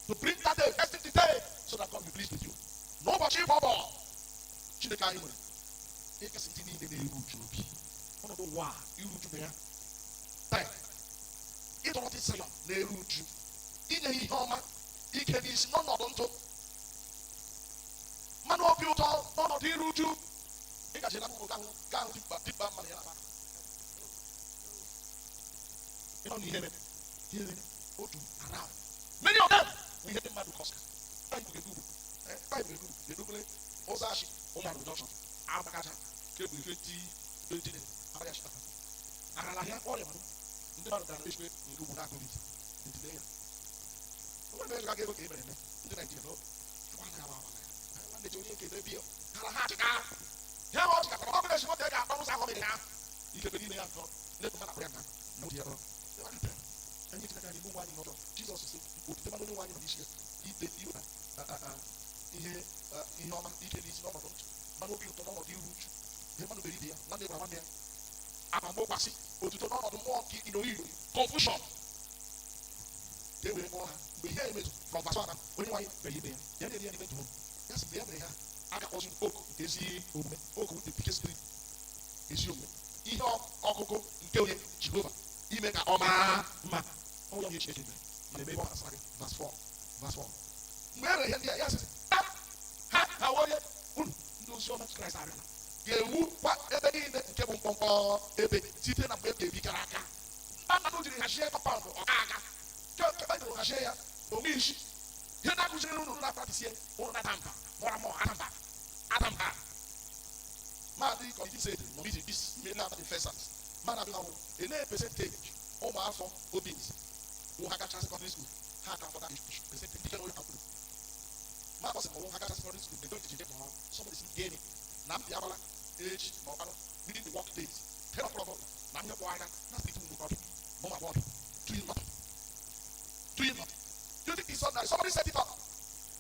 to bring that day, testing the day, so that God will be pleased with you. N'ụbọchị ịbọ ọbọ Chineke anyị nwere ịkasị ndị niile na-eru uju obi, ọnọdụ ụwa iru uju na ya. Ịdọrọ ndị Zayọn na-eru uju, inye ihe ọma ike n'isi n'ọnọdụ ndụ, mmanụ obi ụtọ n'ọnọdụ iru uju. Ịgaji na mkpụrụ gaa hụ dịkpa mmadụ ya na ịnọ n'ihe mere otu ara many of them we hear the mmadụ kọska Bible ga-edubule ụzọ achị ụmụarụ junction agbakacha kebụ ife ejide abịa chịta aghala ahịa ọrịa mmadụ ndị mmadụ gara echikwe nke ugwu na-agụ iti etide ya onwe na ejika ga-ego ka e mere eme ndị Naijiria n'oge nwanne ji onye nke ebe biya gara ha achịka ya ha ọchịka ọ bụla esi nwoke ga-akpọ ụzọ ahụ mere ha ike be n'ime ya nkọ na-ebu mmadụ akpụrụ ya nka na ụdị ya ọrụ anyị chineke anyị bụ nwa anyị n'ọjọọ jizọs si otite mmanụ onye nwaanyị nọ n'isi ya ite iweta ihe ọma ike n'isi n'ọnọdụ ntụ mmanụ obi ụtọ n'ọnọdụ iru uchu ihe mmanụ bere ibe ya nwanne gwara nwanne ya amamgbokwasị otuto n'ọnọdụ mmụọ nke iroiro confusion ka e were mụọ ha mgbe ihe emezu from verse 1 onye nwaanyị mere ibe ya ya na-eri ya n'ime ndụ ya si mgbe ya mere ha a ga-akpọzi oku nke ezi omume oku the biggest spirit ezi omume ihe ọkụkụ nke onye jehova ime ka ọ maa mma ọnwụ ya Chineke mere mana ebe ọ gbasara gị verse 4 mgbe e mere ihe ndị a ya sị ha onye unu ndị ozi ọma Kraịst arịala ga-ewukwa ebe niile nke bụ mkpọmkpọ ebe site na mgbe ebi gara aga mmadụ jiri hachie kọmpaụnd ọka aga kebe jiri hachie ya onwe isi ihe na-akụziri unu na-akratisie ụnụ na adamba mụra mụọ adamba maadị kọmiti sedi nomiti dis mmiri abadị fesans mana abịa ọhụrụ ele percentage ụmụafọ Obinze wụ ha gacha secondary school ha ka fọta percentage ndị onye kakwuru ma akpọsị ma wụ ha gacha secondary school they don't teach them how somebody is gaining na mpị agbala echi ma ọkwanụ within the work days 10 o'clock na nye kwụ anya na street ụmụ ọdụ ma ụmụ agbọghọ doing nothing you think it's ordinary somebody set it up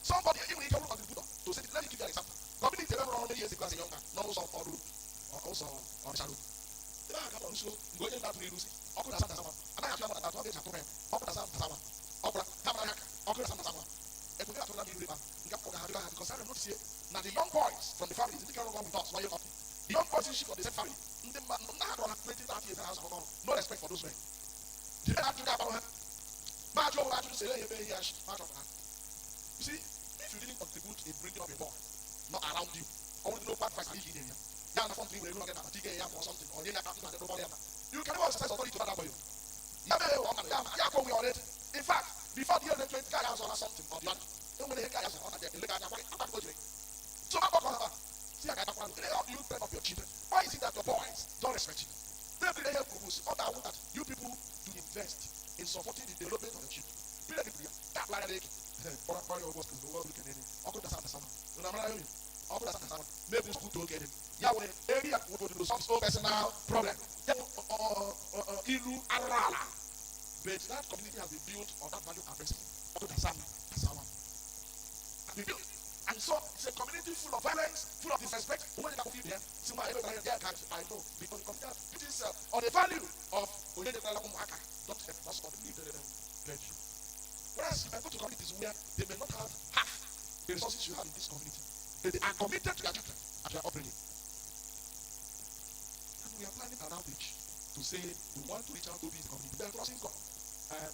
somebody even if you want to put up to say let me give you an example community ever run many years ago as a young man no also ọrụ also ọrịcharụ ebe a ga-akpọ nso mgbe onye na-atụ n'iru si ọkụ na-asa ntasawa anaghị atụ ya maka atụ ọ ga-eji atụ ya ọkụ na-asa ntasawa ọbụla ha mara aka ọkụ na-asa ntasawa ekwe ga atụla n'iru ebe nke akpọ ga ha dịka ha because I notice na the young boys from the families ndị kere with us while you're the young boys issue of the same family ndị mmadụ nna ha dọrọ 20-30 years na ọrụ no respect for those men the men atụ ga-agbarụ ha ma ajụ ọbụla ajụ sere ebe ihe ashi ma chọpụta you see if you didn't contribute in bringing up a boy not around you only no bad advice you need ya na something we get na tige ya for something or ya ka na do body you can never exercise authority to that boy ya be o ma ya ko we already in fact before the year 20 guy has or something or the other when the guy has on that ele ga kwa go to so ma ko ha see I got one how do you train up your children why is it that your boys don't respect you maybe they help propose or that you people to invest in supporting the development of your children bila people that like it for your boss to go look at it or go to some na mara you or go to some maybe school to get it ya we area we go to some personal problem ilu arala but that community has been built on that value and principle or to some built and so it's a community full of violence full of disrespect when you can there see my everybody there can't I know because the community it is on the value of onye de kala kumaka don't have most of the need them whereas if I go to communities where they may not have half the resources you have in this community but they are committed to their children and their upbringing and we are planning an outreach to say we want to reach out to this community they are crossing God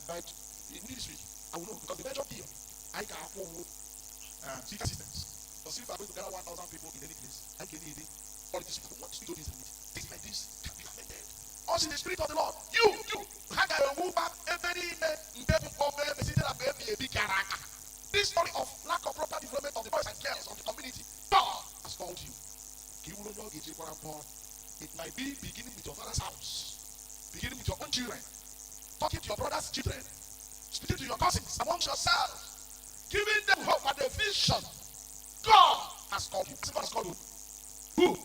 but in this week I will know because the major deal I can afford big assistance because if I going to gather 1,000 people in any place I can need all these people want to do this and things like this can be amended us in the spirit of the Lord you hang a woman every this story of lack of proper development of the boys and girls of the community God has called you it might be beginning with your father's house beginning with your own children talking to your brother's children speaking to your cousins amongst yourselves giving them hope and a vision God has called you God has called you who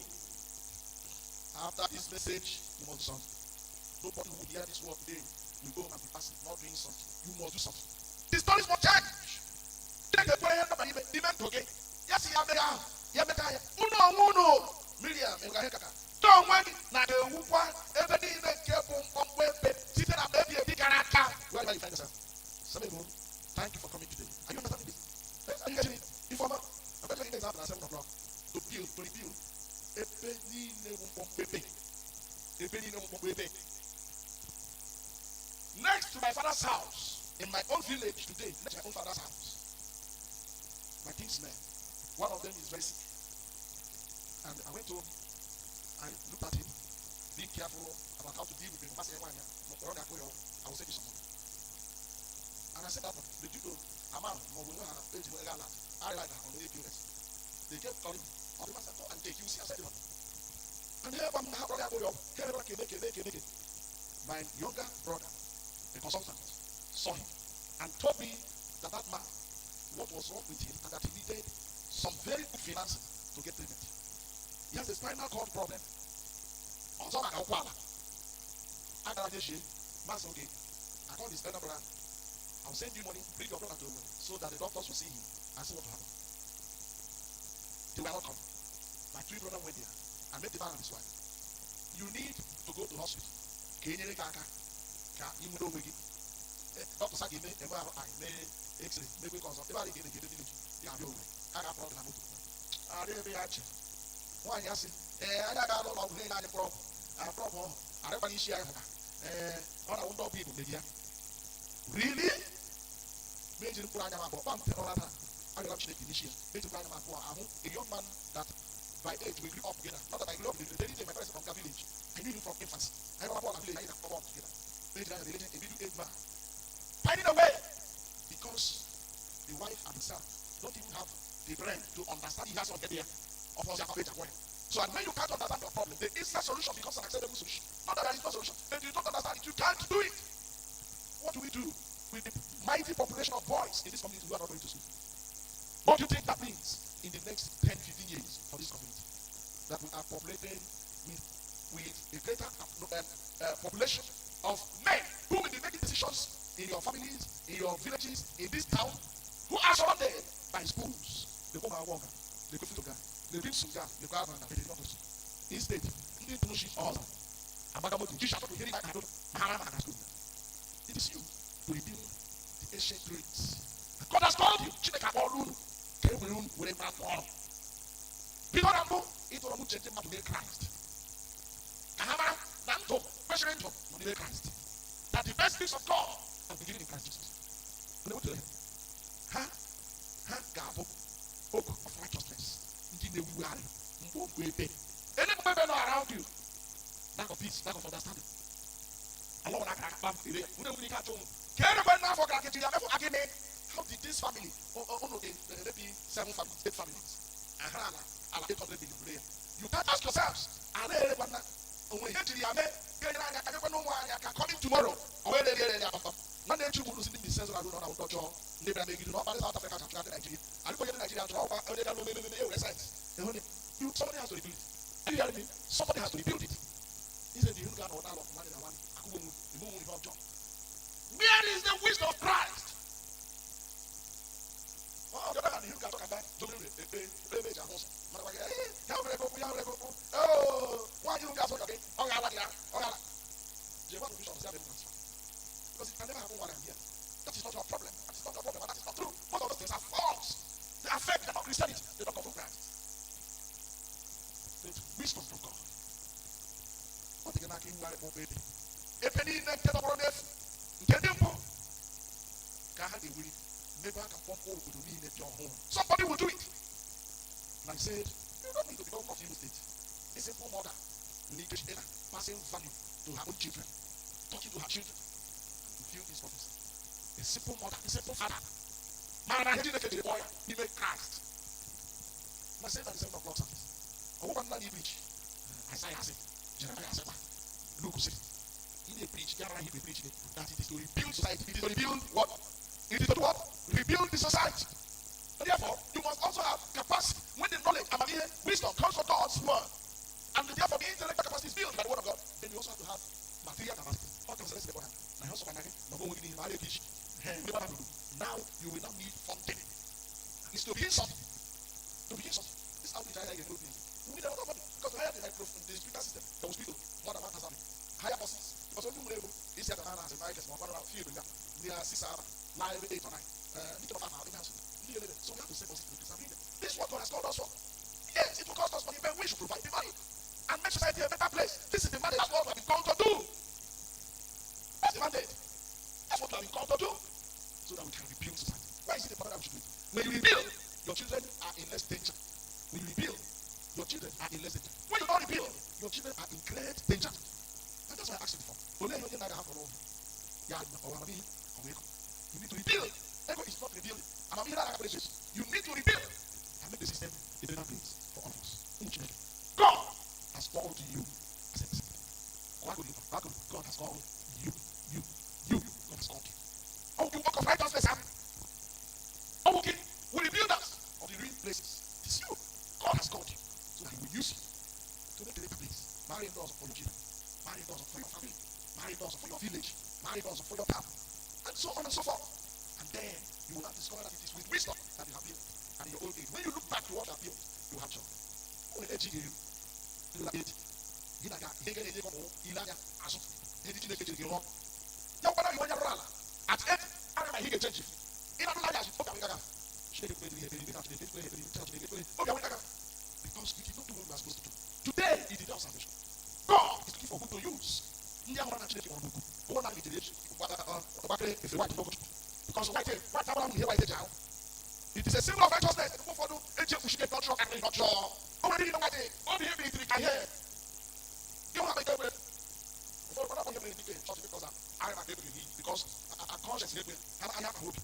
after this message you must do something nobody will hear this word today you go and be passing not doing something you must do something the stories must change take the prayer number even today yes ya mega uno Miriam ngaheka don't want na the wukwa ebe niile nke bụ mkpọmkpọ ebe site na ebe ebi gara aka where you find yourself Samuel thank you for coming today are you understanding this are you getting it informer I'm going to give you an example at 7 o'clock to rebuild ebe niile mkpọmkpọ ebe next to my father's house in my own village today next to my own father's house my kinsmen one of them is very sick and I went to I looked at him be careful about how to deal with him I will send you someone and I said that did you know Amam I like that on the APS they kept calling me on the master and take you see I said and my younger brother a consultant saw him and told me that man what was wrong with him and that he needed some very good financing to get treatment. He has a spinal cord problem. ọzọ maka ụkwụ ala agara jeshie masị oge I call his elder brother. I'll send you money, bring your brother to me so that the doctors will see him and see what will happen. They were not come. My twin brother went there and met the man and his wife. You need to go to the hospital. Doctor said, X-ray, maybe consult. Everybody get it. I got problem. I didn't actually. Why, yes, I got a lot of problem. I don't share. I don't people, really? Major Purana, I got check this year. Major Purana, a young man that by age we grew up together. Not that I grew up together. They didn't my person from the village. I knew him from infancy. I never bought a village. I didn't come up together. Major religion, a middle age man. Finding a way because the wife and the son don't even have the brain to understand he has not get there. Of course, so and when you can't understand your problem, the instant solution becomes an acceptable solution. Not that there is no solution. If you don't understand it, you can't do it. What do we do with the mighty population of boys in this community who are not going to school? What do you think that means in the next 10, 15 years for this community? That we are populated with a greater population of men who will be making decisions in your families, in your villages, in this town, who are surrounded by schools. They go my walk, they go to God, they bring sugar, they go out and they don't. Instead, they don't shit all. It is you to rebuild the ancient ruins. God has called you. Peter Rambo, it will change him to be Christ. Kahama, Nanto, President of Christ. That the best things of God are beginning in Christ Jesus. Gabo, oak of righteousness. Any women around you, lack of peace, lack of understanding. How did this family, maybe 7 families, 8 families, you can't ask yourselves, coming tomorrow, somebody has to rebuild it. Are you hearing me? Somebody has to rebuild it. He said, where is the wisdom of Christ? Oh, why you guys okay? Because it can never happen while I'm here. That is not your problem. That is not your problem. That is not true. Most of those things are false. They affect the Christianity. They don't come from Christ. The wisdom from God. What again? I can wear it for baby. If any next of our death, get them home. God had a will. Never can come home to me in your home. Somebody will do it. And I said, you don't need to become of you state. A simple mother need to share passing value to her own children, talking to her children, and to feel this office. A simple mother, a simple father. Man, I didn't get the boy, he made Christ. And I said at the 7 o'clock service, I woke up and preach. Isaiah said, Jeremiah said, Luke said, he did preach, Jeremiah he preach that it is to rebuild society. It is to rebuild what? It is to do what? Rebuild the society. And therefore, you must also have capacity. When the knowledge, wisdom comes from God's word, and therefore the intellectual capacity is built by the word of God, then you also have to have material capacity. Now you will not need funding. It's to be something. To be something. This is how we try to get good. We need a lot of money because we hire the microphone, the speaker system, the hospital, more than 1,000. Higher bosses. Because when you able, it's here to man as a mic, one around few bigger. Near 6 hours, live 8 or 9. So we have to say this is what God has called us for. Yes, it will cost us money, but we should provide the money and make society a better place. This is the mandate. That's what we have been called to do. That's the mandate. That's what we have been called to do. So that we can rebuild society. Why is it important that we should do it? When you rebuild, your children are in less danger. When you rebuild, your children are in less danger. When you don't rebuild, your children are in great danger. And that's why I asked you before. You need to rebuild. Ego is not rebuilding. You need to rebuild and make the system a better place for all of us. God has called you as a person. God has called you. God has called you. Oh, you walk of righteousness. Oh, okay. We rebuild us of the real places. It's you. God has called you so that He will use you to make a better place. Marrying doors for your children. village, married us for your town, and so on and so forth. And then you will not discover that it is with wisdom that you have built. And in your old age, when you look back to what you have built, you have joy. Only let you do that. You like a higher age of Ilaya, as of Editing the rock. Young man, you want your rala. At 8, I am a higger change. In a life, because you did not do what you were supposed to do. Today, it is your salvation. God is looking for good to use. Because it is a symbol of righteousness. Because our conscience here, I have a hope.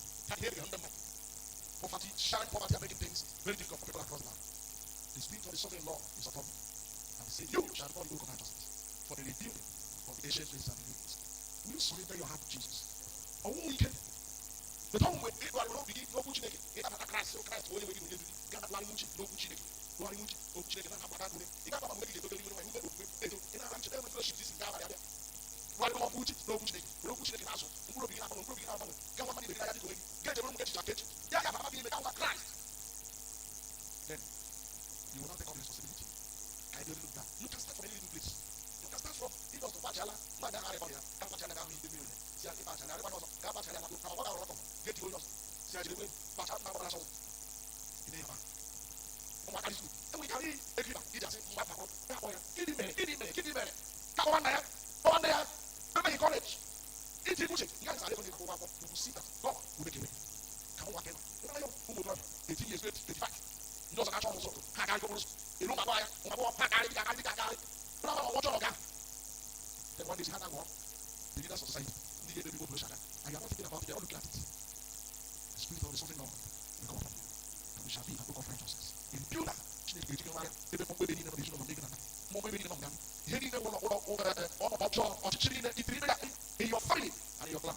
Poverty, sharing poverty, and making things very difficult for people across the land. The spirit of the sovereign Lord is upon me. And he said, you shall not go of righteousness for the rebuilding of the ancient ways and ruins. Will you surrender your heart to Jesus? Or won't we care? The time when people are not beginning, no good naked. It has a Christ, only way you get a line, no good naked. No one no chicken, and have a good. You got to make it to the living room. In a ranch, every flesh is in Gala. Why don't you no good naked? No good naked. Also, you will be out of the get one money, get the room, get your jacket. Yeah, I'm happy with Christ. Then you will not take up responsibility. I don't look down. You can start from any little place. You can start from it was to Pachala, Madame Arabia, Capachala, the million. See, I was Capachala, get you. See, I did Pachala, in the and we carry a giver. He just said, get him there. Come on there. Go on there. Remember in college. If you push it, you guys are able to go up. You will see that God will make you. Come on, again. Who will drive? 18 years, 25. You know, I can't also. I can't go. You know, I then one day, he had that one. The leaders of society. The people who shut up. And you are not thinking about it. They are all looking at it. The spirit of the sovereign Lord will come upon you. And we shall be in a book of righteousness. In Buda, in your family and in your clan.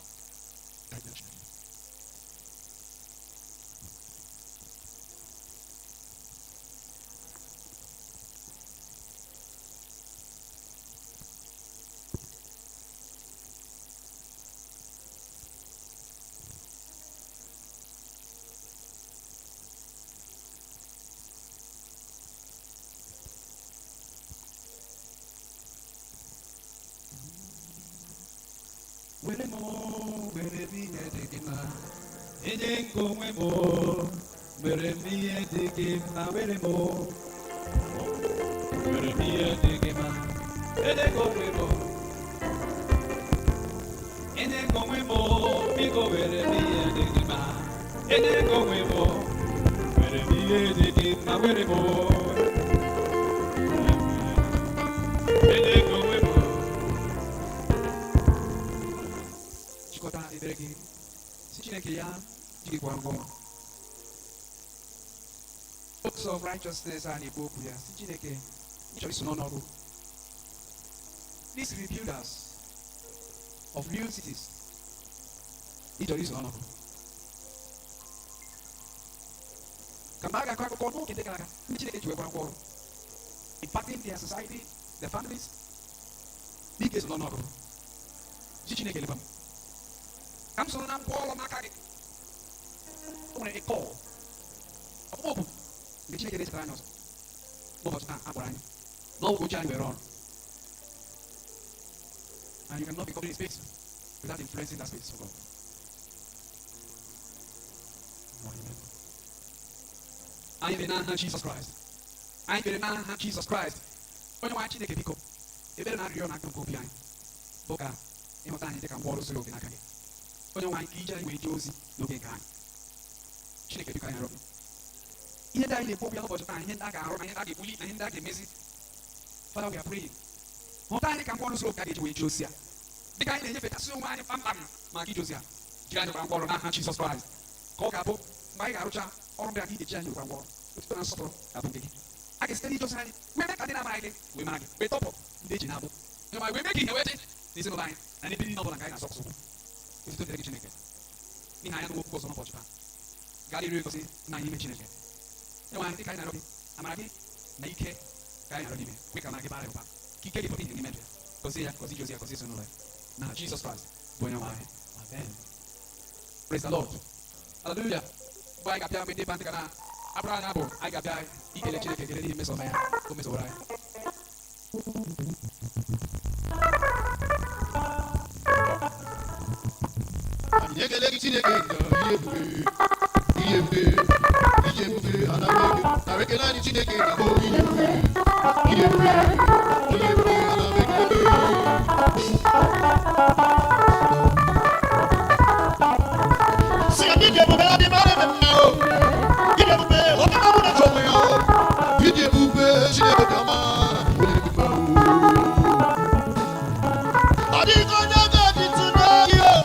Books of righteousness and a book here. These rebuilders of new cities, each is honorable. Impacting their society, their families, big is honorable. I'm so now Paul Makari. Only a call. Open. The chicken is trying us. No good child were on. And you cannot be covering space without influencing that space for God. I am the man Jesus Christ. I am the man Jesus Christ. When you watch the pick up, you better not not go behind. Boka, you must take a wall so you can. When you want to with Josie, no can. She can be here die the Pope of time, and I got the bully and that the message. Father, we are praying. What I can want to look at it with Josia. The guy in the so many Maki Josia. Giant of War and Jesus Christ. Coca, my Garucha, or the Giant of War. I can study just hand. We make a we make it. We top of the Jinabo. You might be making a wedding. This is a line, and it is not like I saw. It's to the kitchen again. In I am goes on Portugal. Gallery goes in 9 again. You want to kind of Amaki, make it kind of we can make a barrel. Kike in the middle. Così Josia, così sono lei. na Jesus Christ bụ onye nwe anyị. Amen. Praise the Lord. Hallelujah. Mgbe anyị ga-abịa mgbe ndị bandị ga na abụrụ anyị abụ, anyị ga-abịa ikele Chineke ekele n'ihi mmeso ọma ya o mesowara anyị. Anyị ekele gị Chineke ihe ebube ihe ebube ihe ebube ana m eke nara ekele anyị Chineke na bụ ihe ebube ihe ebube ihe ebube ana m ekele gị. Si ya ihe ebube adị mara eme mma o ihe ebube oge ọ bụla chọ onwe ya o ihe ebube Chineke dị ọma onye ebube o. Ọ dịghị onye ga-adị tụnye o.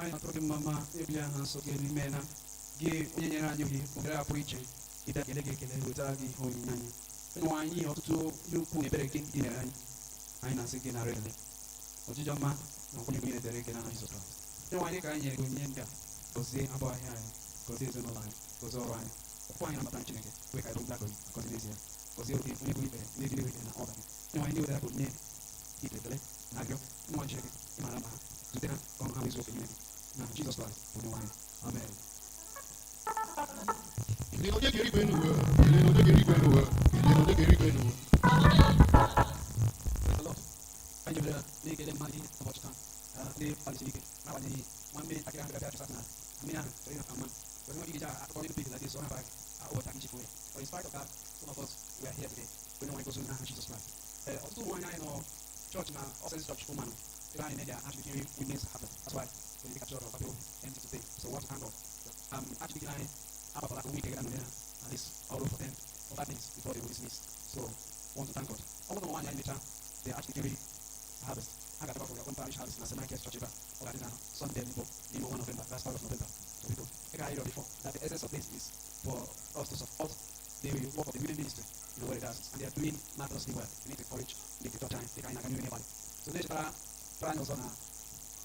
anyị na-atụrụ gị mma ma ebili aha nsọ gị n'ime na gị onye nyere anyị ohere a pụrụ iche ịbịa kele gị ekele wetara gị ihe onyinye anyị onye nwe anyị ọtụtụ ihe ukwu na ebere gị dị nyere anyị anyị na-asị gị nara ele ọjịjọ mma na nkwanye gị na-edere gị n'aha Jizọs Kraịst onye nwe anyị ka anyị nyere gị onyinye ndị a gọzie abụ ahịa anyị gọzie ezinụlọ anyị gọzie ọrụ anyị ọkpụkpọ anyị na-amata Chineke wee ka anyị bụrụ ndakọ gọzie n'ezie gọzie oge onye bụ ibe n'ebi n'ebi na ọga gị onye nwe anyị ndị wetara gị onyinye ite ekele na arịọ onye nwe Chineke ịmara ma ha zute ha ka ọrụ ha wezuo oke n'ime gị na Jizọs Kraịst onye nwe anyị amen Ele no dia que ele vem no ar, ele no dia que ele vem no ar, ele no dia que ele vem no ar. Praise the Lord. Anyị jebere na-ekele mmadụ ihe ụbọchị taa ndị kpalisiri ike n'agbanyeghị nwanne akịrị ahụ bịa chụsasị na mmiri ahụ chọrọ ịnata mma were nwe iji akụkọ ndị big like this ọ nabaghị ụbọchị anyị chifu but in spite of that some of us we are here today onye nwaanyị gosi n'aha Jesus Christ ọtụtụ ụmụ nwaanyị anyị nọ chọọchị na Obinze church ụmanụ ebe anyị na-eji actually hearing women's happen that's why we need to capture our people empty today so what to thank God actually anyị agbapụla ka ụmụ ike gara n'ụlọ at least all for them for 5 minutes before they will dismiss so want to thank God ọ bụrụ na nwaanyị anyị mecha they actually carry harvest. I got about for your own parish harvest. That's a nice church. Or that is Sunday before, 1 November. That's part of November. So people, I heard before that the essence of this is for us to support the work of the women ministry. You know what it does, and they are doing marvelously well. We need to encourage, make the church time. They can't do anybody. So let's try also now.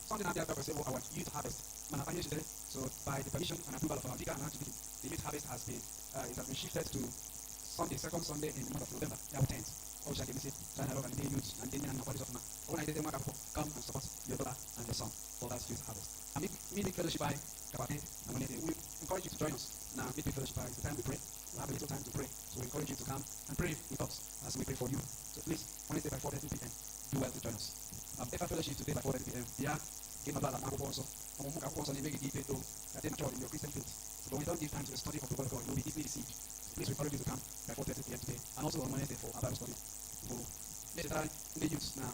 Something out there that say, our youth harvest. So by the permission and approval of our leader and actually, the youth harvest has been it has been shifted to Sunday, second Sunday in the month of November. They are 10th. Or shall I say, China and the youth and the and bodies of man. When I did them, come and support your daughter and your son for that youth harvest. And meeting fellowship by Kapate, and when we encourage you to join us. Now, meeting fellowship by the time we pray. We have a little time to pray. So we encourage you to come and pray with us as we pray for you. So please, Wednesday by 4:30 p.m., do well to join us. If I fellowship today by 4:30 p.m., yeah, give a bad and also. I'm going to also make it deep that they mature in your Christian faith. So when we don't give time to the study of the word of God, you'll be deeply deceived. Please encourage you to come by 4:30 p.m. today, and also on Wednesday for our Bible study. Later on in the youth now,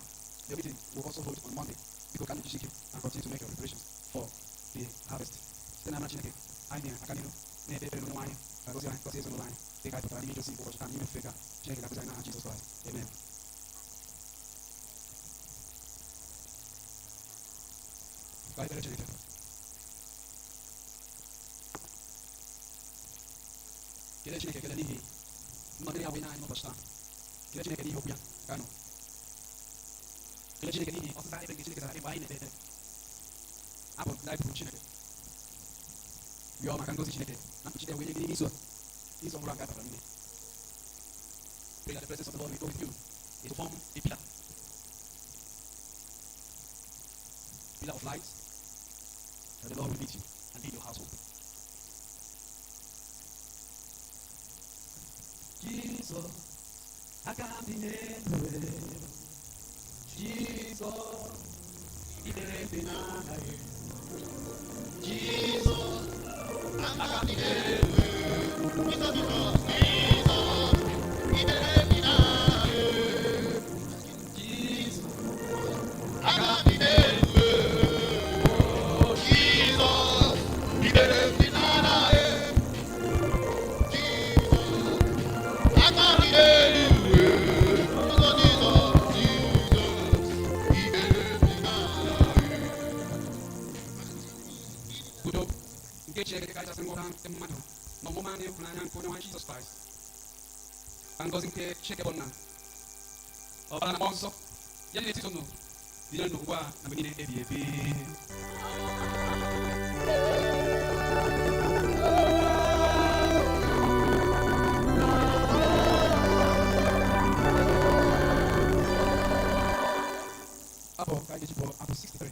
the meeting will also hold on Monday. People can shake it and continue to make your preparations for the harvest. Then I'm not checking. I mean, I can't know. Maybe they don't know why. I go see on the line. They got to try to see what you can even figure. Check it out because I know Jesus Christ. Amen. Bye, better check it. Kile Chineke kele n'ihi mmadụ ya wee n'anyị n'ụbọchị taa. Kile Chineke n'ihi okwu ya ka nọ. Kile Chineke n'ihi ọsịsa ebe nke Chineke zara ịgba anyị na-ekpe ekpere. Abụ ndị bụ Chineke. Rịọ maka ngozi Chineke na mkpuchite wee nye gị n'ime izu ọhụrụ a ga-abara n'ime. Pray that the presence of the Lord will go with you. It will form a pillar. Pillar of light. That the Lord will lead you and lead your household. Jesus, I can't be anywhere. Jesus, it ain't been Jesus, I can't be anywhere. Jesus, it ain't been Jesus, I can't be anywhere. Oh, Jesus, it ain't been Jesus Christ. And goes in care, check upon now. Or an monster. Yan it no. You don't know why I'm beginning a Apple 63.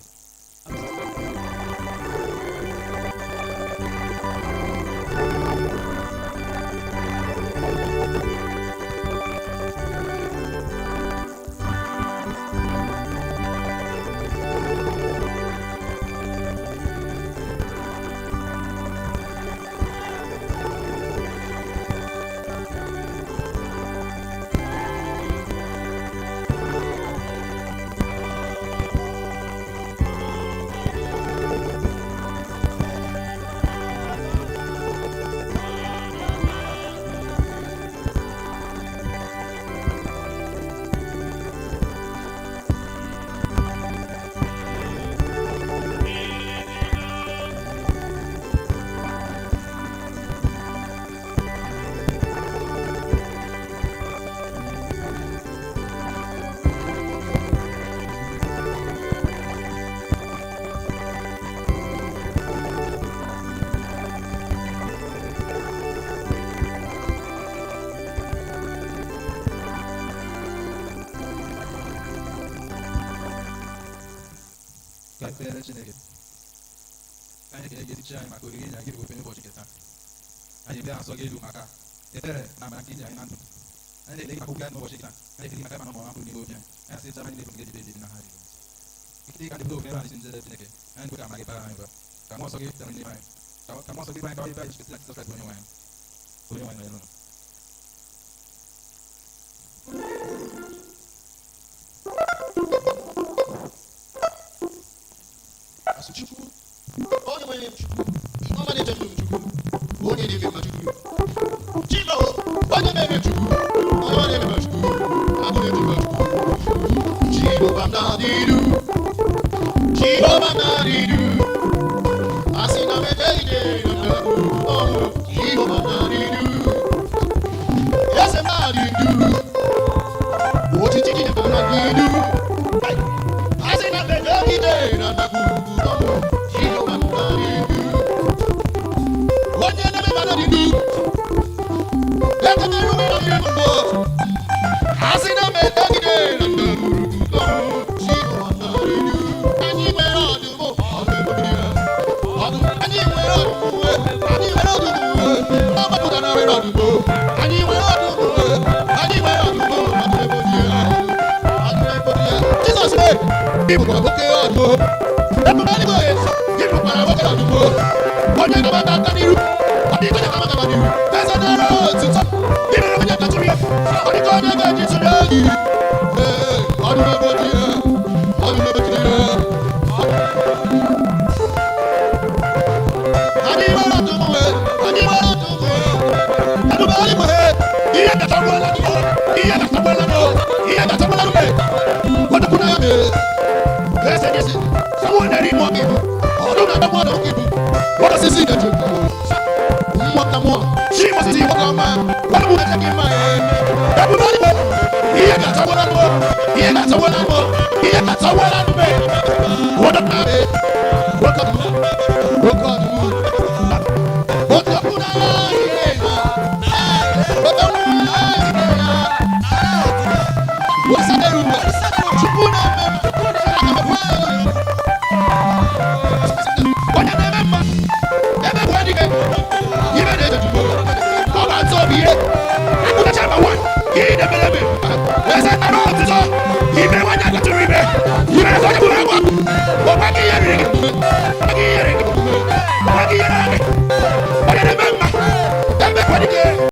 ekele Chineke anyị ekele gị chi anyị maka oriri na gị ofe n'ụbọchị nke taa anyị bịa asọ gị elu maka ebere na amara nke iji anyị na ndụ anyị na-ekele gị maka oge anyị n'ụbọchị taa anyị ekele gị maka ịma na ọmụma mkpụrụ n'ime obi anyị anyị asị chama anyị na-efu nke ejide na ha dị ikike ka dịbụla ofe anyị si njere Chineke anyị nkwe ka amara gị bara anyị ba ka mmụọ nsọ gị bịara n'ime anyị ka mmụọ nsọ gị bịara anyị ka ọ bịa Jizọs Kraịst onye nwe anyị nọ n'elu. Chukwu onye nwere Chukwu ọma na-eche Chukwu onye na-eme Chukwu Chima onye na-eme Chukwu onye na-eme Chukwu abụ na-eme Chukwu Jehova na-adịru Jehova na-adịru asị na mete ide na ọnwụ Jehova na-adịru eze na-adịru otiti dị na-adịru asị na mete ide na onye na-eme mmadụ dị ndu ekwetere ụmụ onye mbụ asị na metagide na anyị nwere ọdụm anyị nwere ọdụm ọgbapụtara nwere ọdụm anyị nwere ọdụm anyị nwere ọdụm Jizọs mee ịbụkwa oke ọdụm ebụmadịgo ịbụkwara nwoke ọdụm onye na-amata aka n'iru ọ dịghị onye na-amata aka n'iru eze na-arụ otuto imere onye katụrụ ya ọ dịghị onye ga-eji tụrụ oyi ọdụm ebodi ya ọdụm ebodi ya anyị nwere ọdụm anyị nwere ọdụm ọdụm ọdụm ihe ga-atọgbọla n'ụwa ihe ga-atọgbọla n'ụwa ihe ga-atọgbọla n'ụwa ọdụm na ya mere eze n'isi samuel na-eri mmụọ gị ọdụm na mmadụ gị bụ what does he see that you mwaka mwa she must see mwaka ma wala mu na kima ebu bali mo iye ka tawala mo iye ka tawala mo iye ka tawala mo what up na what up what up what up na iye na what up na iye na what's that room chukuna Yes, I know.